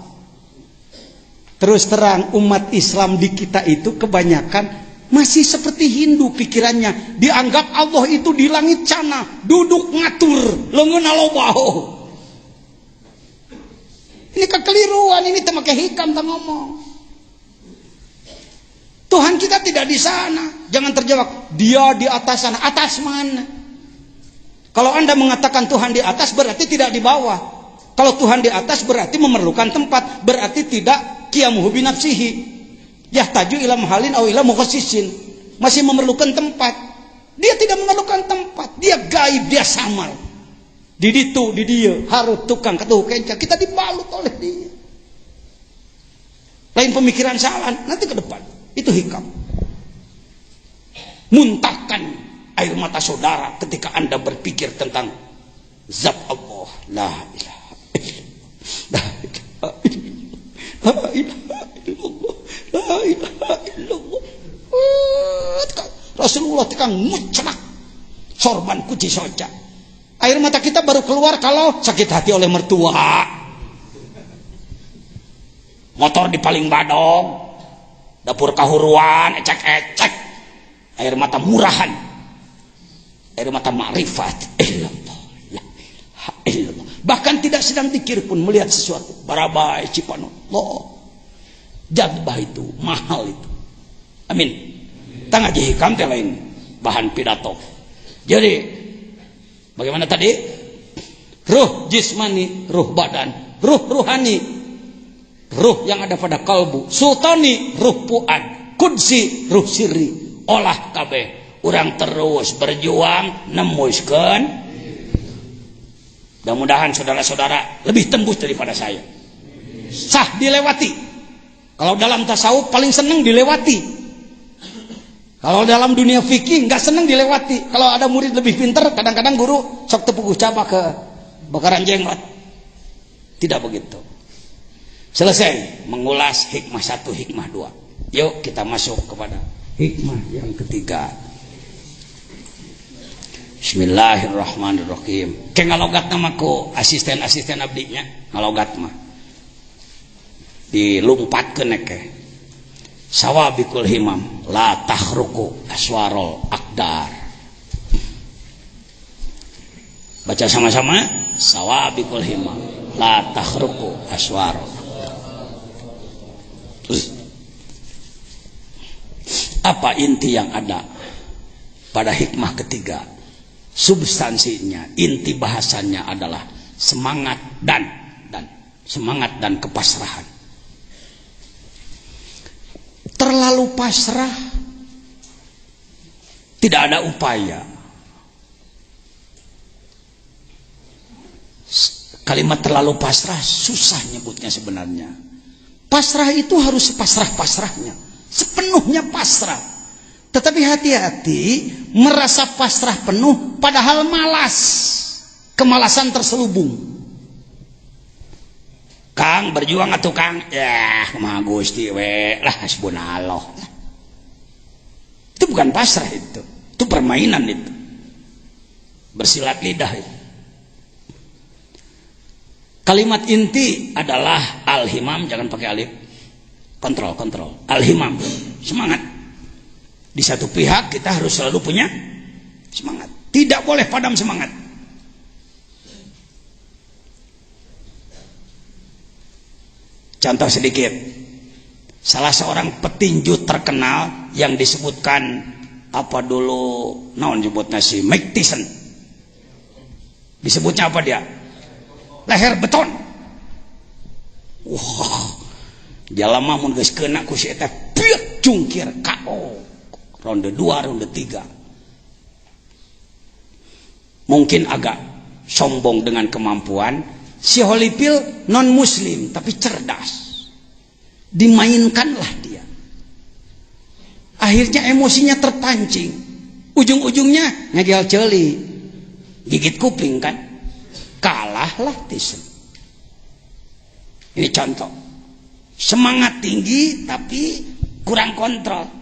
Terus terang umat Islam di kita itu kebanyakan masih seperti Hindu pikirannya. Dianggap Allah itu di langit sana, duduk ngatur, leungeunna lobaho. Ini kekeliruan, ini teu make hikam teu ngomong. Tuhan kita tidak di sana. Jangan terjebak dia di atas sana. Atas mana? Kalau Anda mengatakan Tuhan di atas berarti tidak di bawah. Kalau Tuhan di atas berarti memerlukan tempat, berarti tidak qiyamuhu binafsihi. Yahtaju ila mahalin aw ila mukhassisin. Masih memerlukan tempat. Dia tidak memerlukan tempat, dia gaib, dia samar. Di ditu, di dia, harus tukang ketuh kenca, kita dibalut oleh dia. Lain pemikiran salah, nanti ke depan. Itu hikam. Muntahkan air mata saudara ketika Anda berpikir tentang zat Allah. La ilaha illallah. La ilaha illallah. La ilaha illallah. Rasulullah tekan mucrak sorban kuci soca. Air mata kita baru keluar kalau sakit hati oleh mertua, motor di paling badong, dapur kahuruan, ecek-ecek. Air mata murahan, air mata ma'rifat. Bahkan tidak sedang dikir pun melihat sesuatu. Barabai cipanullah. Jadbah itu, mahal itu. Amin. Tangga hikam teh lain bahan pidato. Jadi bagaimana tadi? Ruh jismani, ruh badan, ruh ruhani, ruh yang ada pada kalbu, sultani, ruh puan, kudsi, ruh sirri. Olah kabeh, urang terus berjuang nemuskeun. Mudah-mudahan saudara-saudara lebih tembus daripada saya. Sah dilewati. Kalau dalam tasawuf paling senang dilewati. Kalau dalam dunia fikih nggak senang dilewati. Kalau ada murid lebih pintar, kadang-kadang guru sok tepuk ucapa ke bakaran jenggot. Tidak begitu. Selesai mengulas hikmah 1, hikmah 2. Yuk kita masuk kepada hikmah yang ketiga. Bismillahirrahmanirrahim. Ke ngalogat nama ku asisten-asisten abdinya ngalogat mah. Dilumpatkeun ke. Sawabikul himam la tahruku aswarul akdar. Baca sama-sama. Sawabikul himam la tahruku aswarul akdar. Apa inti yang ada pada hikmah ketiga? Substansinya, inti bahasannya adalah semangat dan semangat dan kepasrahan. Terlalu pasrah, tidak ada upaya. Kalimat terlalu pasrah susah nyebutnya sebenarnya. Pasrah itu harus sepasrah-pasrahnya, sepenuhnya pasrah. Tetapi hati-hati merasa pasrah penuh padahal malas, kemalasan terselubung. Kang berjuang atuh Kang, ya kumaha Gusti we lah hasbunallah. Itu bukan pasrah itu permainan itu. Bersilat lidah itu. Kalimat inti adalah al-himam, jangan pakai alif. Kontrol. Al-himam, semangat. Di satu pihak kita harus selalu punya semangat. Tidak boleh padam semangat. Contoh sedikit. Salah seorang petinju terkenal yang disebutkan apa dulu naon nyebutnya si Mike Tyson. Disebutnya apa dia? Leher beton. Wah. Jalama mun geus keuna ku si eta piet jungkir KO. Ronde 2, ronde 3. Mungkin agak sombong dengan kemampuan. Si Holyfield non muslim tapi cerdas. Dimainkanlah dia. Akhirnya emosinya terpancing. Ujung-ujungnya ngegel ceuli. Gigit kuping kan. Kalahlah Tyson. Ini contoh. Semangat tinggi tapi kurang kontrol.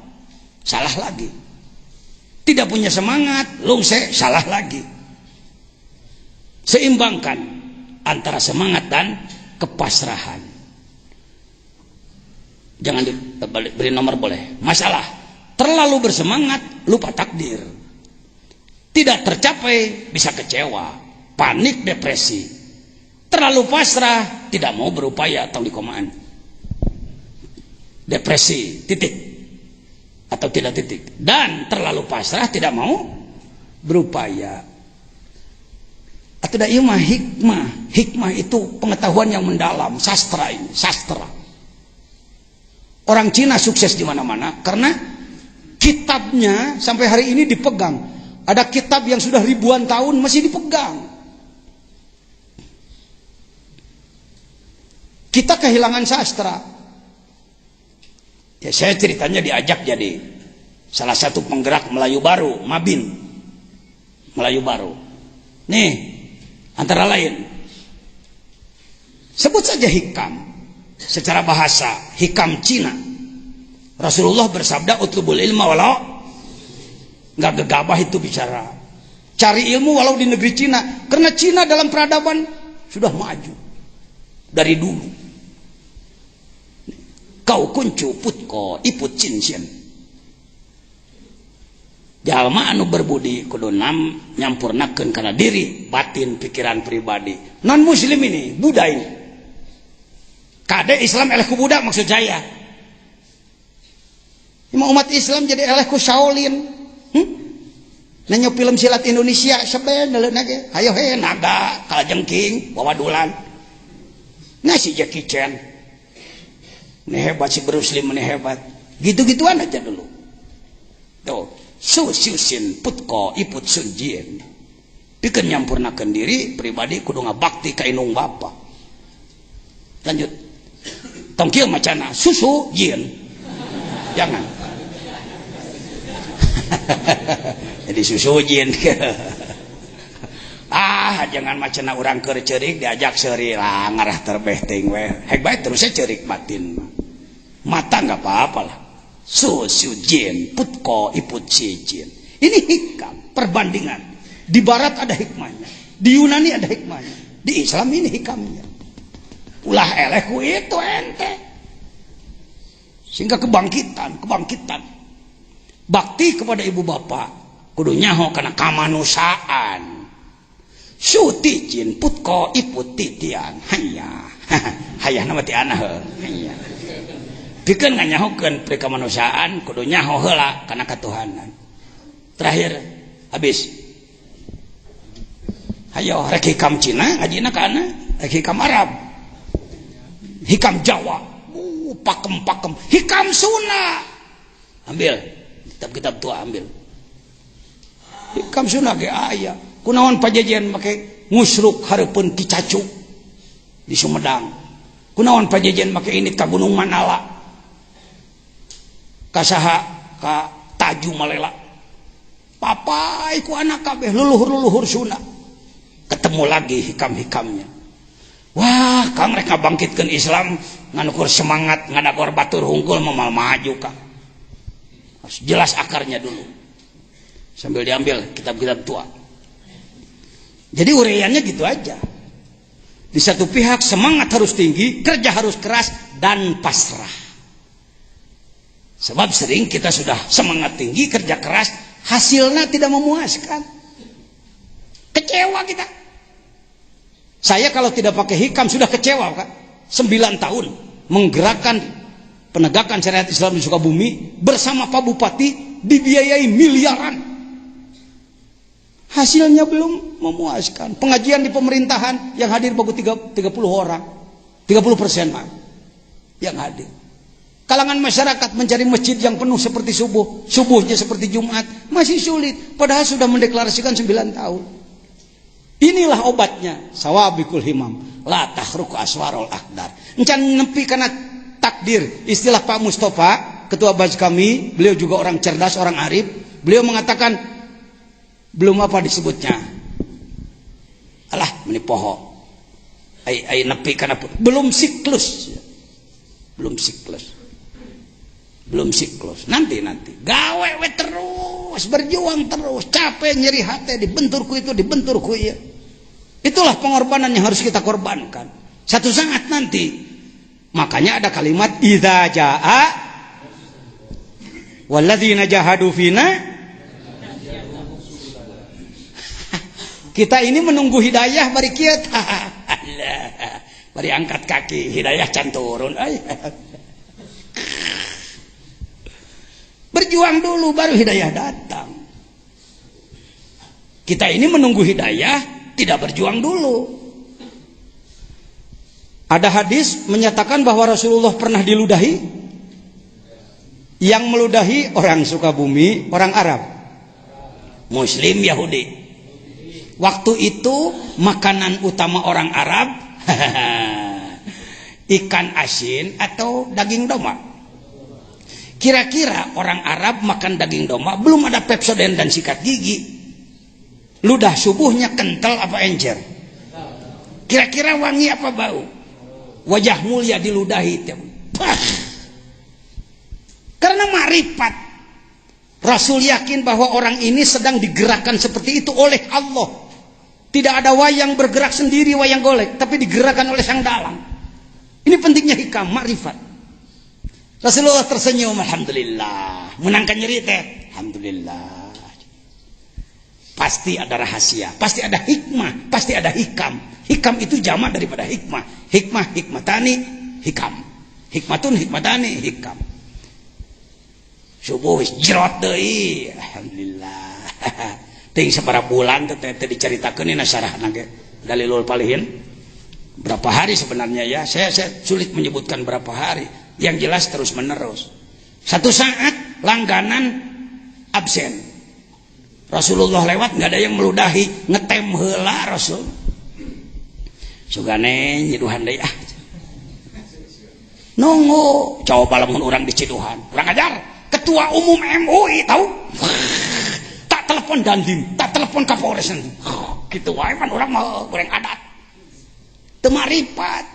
Salah lagi. Tidak punya semangat, lungse, salah lagi. Seimbangkan antara semangat dan kepasrahan. Jangan beri nomor boleh. Masalah terlalu bersemangat, lupa takdir. Tidak tercapai, bisa kecewa, panik, depresi. Terlalu pasrah, tidak mau berupaya atau dikomaan. Depresi, titik. Atau tidak titik. Dan terlalu pasrah, tidak mau berupaya. Atau da ieu mah hikmah. Hikmah itu pengetahuan yang mendalam, sastra ini, sastra. Orang Cina sukses di mana-mana karena kitabnya sampai hari ini dipegang. Ada kitab yang sudah ribuan tahun masih dipegang. Kita kehilangan sastra. Ya saya ceritanya diajak jadi salah satu penggerak Melayu Baru, Mabin. Melayu Baru. Nih, antara lain sebut saja hikam. Secara bahasa, hikam Cina. Rasulullah bersabda, utlubul ilma walau, nggak gegabah itu bicara. Cari ilmu walau di negeri Cina. Karena Cina dalam peradaban sudah maju dari dulu. Kau kuncu putko iput cincin. Jalma anu berbudi kudu nyampurnakeun kana diri, batin, pikiran pribadi. Non muslim ini, Buddha ini. Kade Islam eleh ku budak maksud saya. Umat Islam jadi eleh ku Shaolin. Nanya film silat Indonesia seben daleuna ge. Hayo he naga kalajengking wawadulan. Nah si Jackie Chan. Ini hebat si Bruce Lee, ini hebat. Gitu-gituan aja dulu. Tuh, su siusin putko iput sunjien. Pikeun nyampurnakeun diri pribadi kudu ngabakti ka inung bapa. Lanjut. Tong kieu macana susu jin. Jangan. Jadi susu jin. Jangan macana urang keur ceurik diajak seuri lah ngarah terbeh ting we. Hek bae terus ceurik batin. Mata enggak apa-apa lah. Susu jin putko iput si jin. Ini hikam perbandingan. Di barat ada hikmahnya, di Yunani ada hikmahnya, di Islam ini hikamnya. Ulah eleh ku itu ente. Sehingga kebangkitan. Bakti kepada ibu bapak kudu nyaho kana kamanusaan. Suti jin putko iput titian. Hayah. Hayah nama ti anah heuh. Hayah. Pikeun nganyahokeun pri kamanusaan kudu nyaho heula kana katuhanan. Terakhir habis. Hayo rek hikam Cina ngajina kana, rek hikam Arab. Hikam Jawa, pakem-pakem. Hikam Sunda, ambil kitab-kitab tua ambil. Hikam Sunda ge aya. Kunaon pajajian make ngusruk hareupeun Ki Cacu di Sumedang. Kunaon pajajian make ini ka Gunung Manala. Ka saha ka Taju Malela. Papai ku anak kabeh leluhur-leluhur Sunda. Ketemu lagi hikam-hikamnya. Wah, Kang rek ngabangkitkeun Islam nganukur semangat ngadagor batur hungkul memal maju Kang. Harus jelas akarnya dulu. Sambil diambil kitab-kitab tua. Jadi uraiannya gitu aja. Di satu pihak semangat harus tinggi, kerja harus keras dan pasrah. Sebab sering kita sudah semangat tinggi, kerja keras, hasilnya tidak memuaskan. Kecewa kita. Saya kalau tidak pakai hikam sudah kecewa Kak. 9 tahun menggerakkan penegakan syariat Islam di Sukabumi bersama Pak Bupati dibiayai miliaran. Hasilnya belum memuaskan. Pengajian di pemerintahan yang hadir baru 30 orang. 30% Pak yang hadir. Kalangan masyarakat mencari masjid yang penuh seperti subuhnya seperti Jumat masih sulit. Padahal sudah mendeklarasikan 9 tahun. Inilah obatnya sawabikul himam la tahruku aswarul akdar. Encan nepi kana takdir. Istilah Pak Mustafa ketua Baj kami, beliau juga orang cerdas, orang arif. Beliau mengatakan belum apa disebutnya. Alah meni poho. Ai nepi kana belum siklus. Belum siklus. Nanti. Gawe we terus, berjuang terus, capek nyeri hati, dibenturku itu, dibenturku ya. Itulah pengorbanan yang harus kita korbankan. Satu saat nanti. Makanya ada kalimat idza jaa walladzina jahadu fina. Kita ini menunggu hidayah bari kieu tah. Allah. Bari angkat kaki, hidayah can turun. Berjuang dulu baru hidayah datang. Kita ini menunggu hidayah tidak berjuang dulu. Ada hadis menyatakan bahwa Rasulullah pernah diludahi. Yang meludahi orang Sukabumi, orang Arab, Muslim, Yahudi. Waktu itu makanan utama orang Arab ikan asin atau daging domba. Kira-kira orang Arab makan daging domba, belum ada Pepsodent dan sikat gigi. Ludah subuhnya kental apa encer? Kira-kira wangi apa bau? Wajah mulia diludahi. Karena makrifat. Rasul yakin bahwa orang ini sedang digerakkan seperti itu oleh Allah. Tidak ada wayang bergerak sendiri, wayang golek, tapi digerakkan oleh sang dalang. Ini pentingnya hikam, makrifat. Rasulullah tersenyum, alhamdulillah. Menangkan nyeri teh, alhamdulillah. Pasti ada rahasia, pasti ada hikmah, pasti ada hikam. Hikam itu jamak daripada hikmah. Hikmah, hikmatani, hikam. Hikmatun, hikmatani, hikam. Subuh jerot deui, alhamdulillah. Ting sabaraha bulan teh diceritakeun na sarahna ge dalilul palihin. Berapa hari sebenarnya ya? Saya sulit menyebutkan berapa hari. Yang jelas terus menerus. Satu saat langganan absen. Rasulullah lewat nggak ada yang meludahi, ngetem heula Rasul. Sugane nyiduhan deui ah. Nunggu, coba lamun urang diciduhan. Urang ajar. Ketua Umum MUI tahu? Tak telepon Dandim, tak telepon Kapolres. Gitu wae pan urang mah goreng adat. Teu marifat.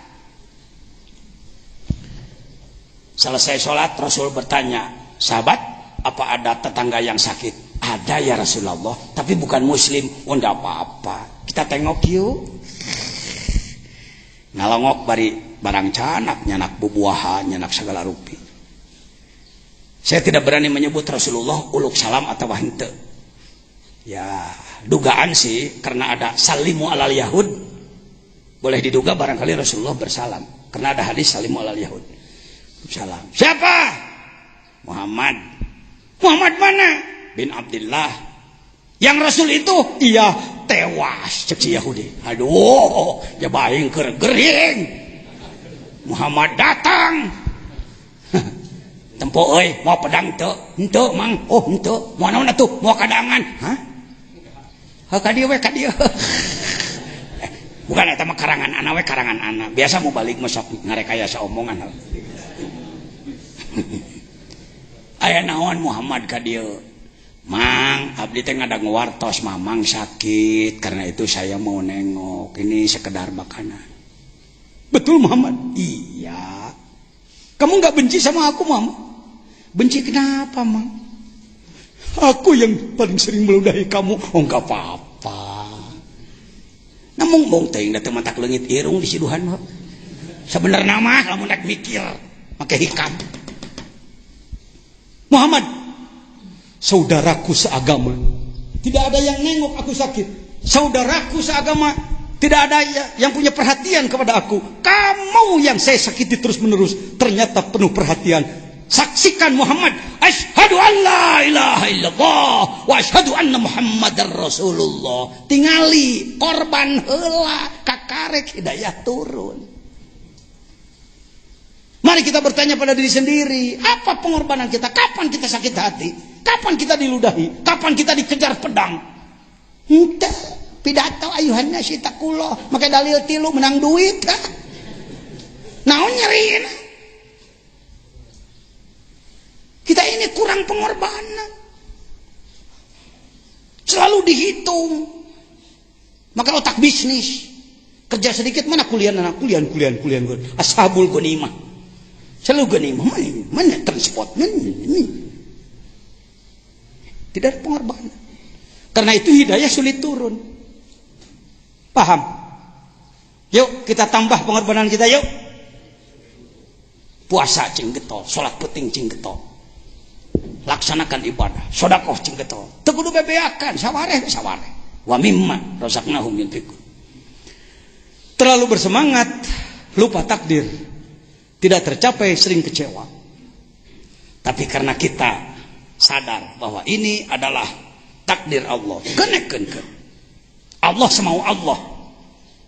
Selesai sholat Rasul bertanya, sahabat, apa ada tetangga yang sakit? Ada ya Rasulullah, tapi bukan Muslim. Oh enggak apa-apa, kita tengok yuk. Ngalongok bari barang canak, nyanak bubuahan, nyanak segala rupi. Saya tidak berani menyebut Rasulullah uluk salam atau henteu. Ya, dugaan sih karena ada salimu alal yahud. Boleh diduga barangkali Rasulullah bersalam karena ada hadis salimu alal yahud. Salam. Siapa? Muhammad. Muhammad mana? Bin Abdullah. Yang Rasul itu? Iya, tewas cek si Yahudi. Aduh, ya baing gering. Muhammad datang. Tempo euy, mau pedang teu? Henteu, Mang. Oh, henteu. Mau naon atuh? Mau kadangan. Hah? Ka dieu we, ka dieu. Bukan eta mah karangan ana we, karangan ana. Biasa mau balik mah sok ngarekayasa omongan. Aya naon Muhammad ka dieu? Mang, abdi teh ngadang wartos mamang sakit, karena itu saya mau nengok. Ini sekedar makanan. Betul Muhammad? Iya. Kamu nggak benci sama aku, Muhammad? Benci kenapa, Mang? Aku yang paling sering meludahi kamu. Oh, nggak apa-apa. Namun mong teh datang matak leungit irung di siduhan mah. Sebenarnya mah lamun rek mikir, make hikam. Muhammad, saudaraku seagama. Tidak ada yang nengok aku sakit. Saudaraku seagama, tidak ada yang punya perhatian kepada aku. Kamu yang saya sakiti terus menerus, ternyata penuh perhatian. Saksikan Muhammad, asyhadu an la ilaha illallah wa asyhadu anna Muhammadar Rasulullah. Tingali korban heula kakarek hidayah turun. Mari kita bertanya pada diri sendiri, apa pengorbanan kita? Kapan kita sakit hati? Kapan kita diludahi? Kapan kita dikejar pedang? Henteu, pidato ayuhanna sitakullah, make dalil tilu menang duit. Naon nyeriin? Kita ini kurang pengorbanan. Selalu dihitung. Maka otak bisnis. Kerja sedikit mana kuliah. Ashabul ghanimah. Selalu ghanimah. Mana transport. Tidak ada pengorbanan. Karena itu hidayah sulit turun. Paham? Yuk kita tambah pengorbanan kita yuk. Puasa cing getol, salat penting cing getol. Laksanakan ibadah, sedekah cing getol. Teu kudu bebeakan, sawareh. Wa mimma razaqnahum yunfiqun. Terlalu bersemangat, lupa takdir. Tidak tercapai, sering kecewa. Tapi karena kita sadar bahwa ini adalah takdir Allah, kenekeun. Allah semau Allah.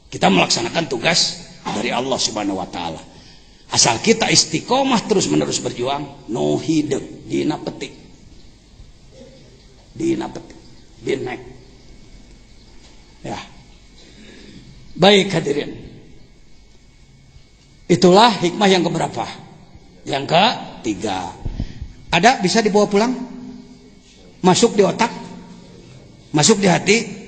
Kita melaksanakan tugas dari Allah Subhanahu wa taala. Asal kita istiqomah terus-menerus berjuang, no hidup dina petik. Dina petik. Dinek. Ya. Baik hadirin. Itulah hikmah yang keberapa? Yang ketiga. Ada bisa dibawa pulang? Masuk di otak? Masuk di hati?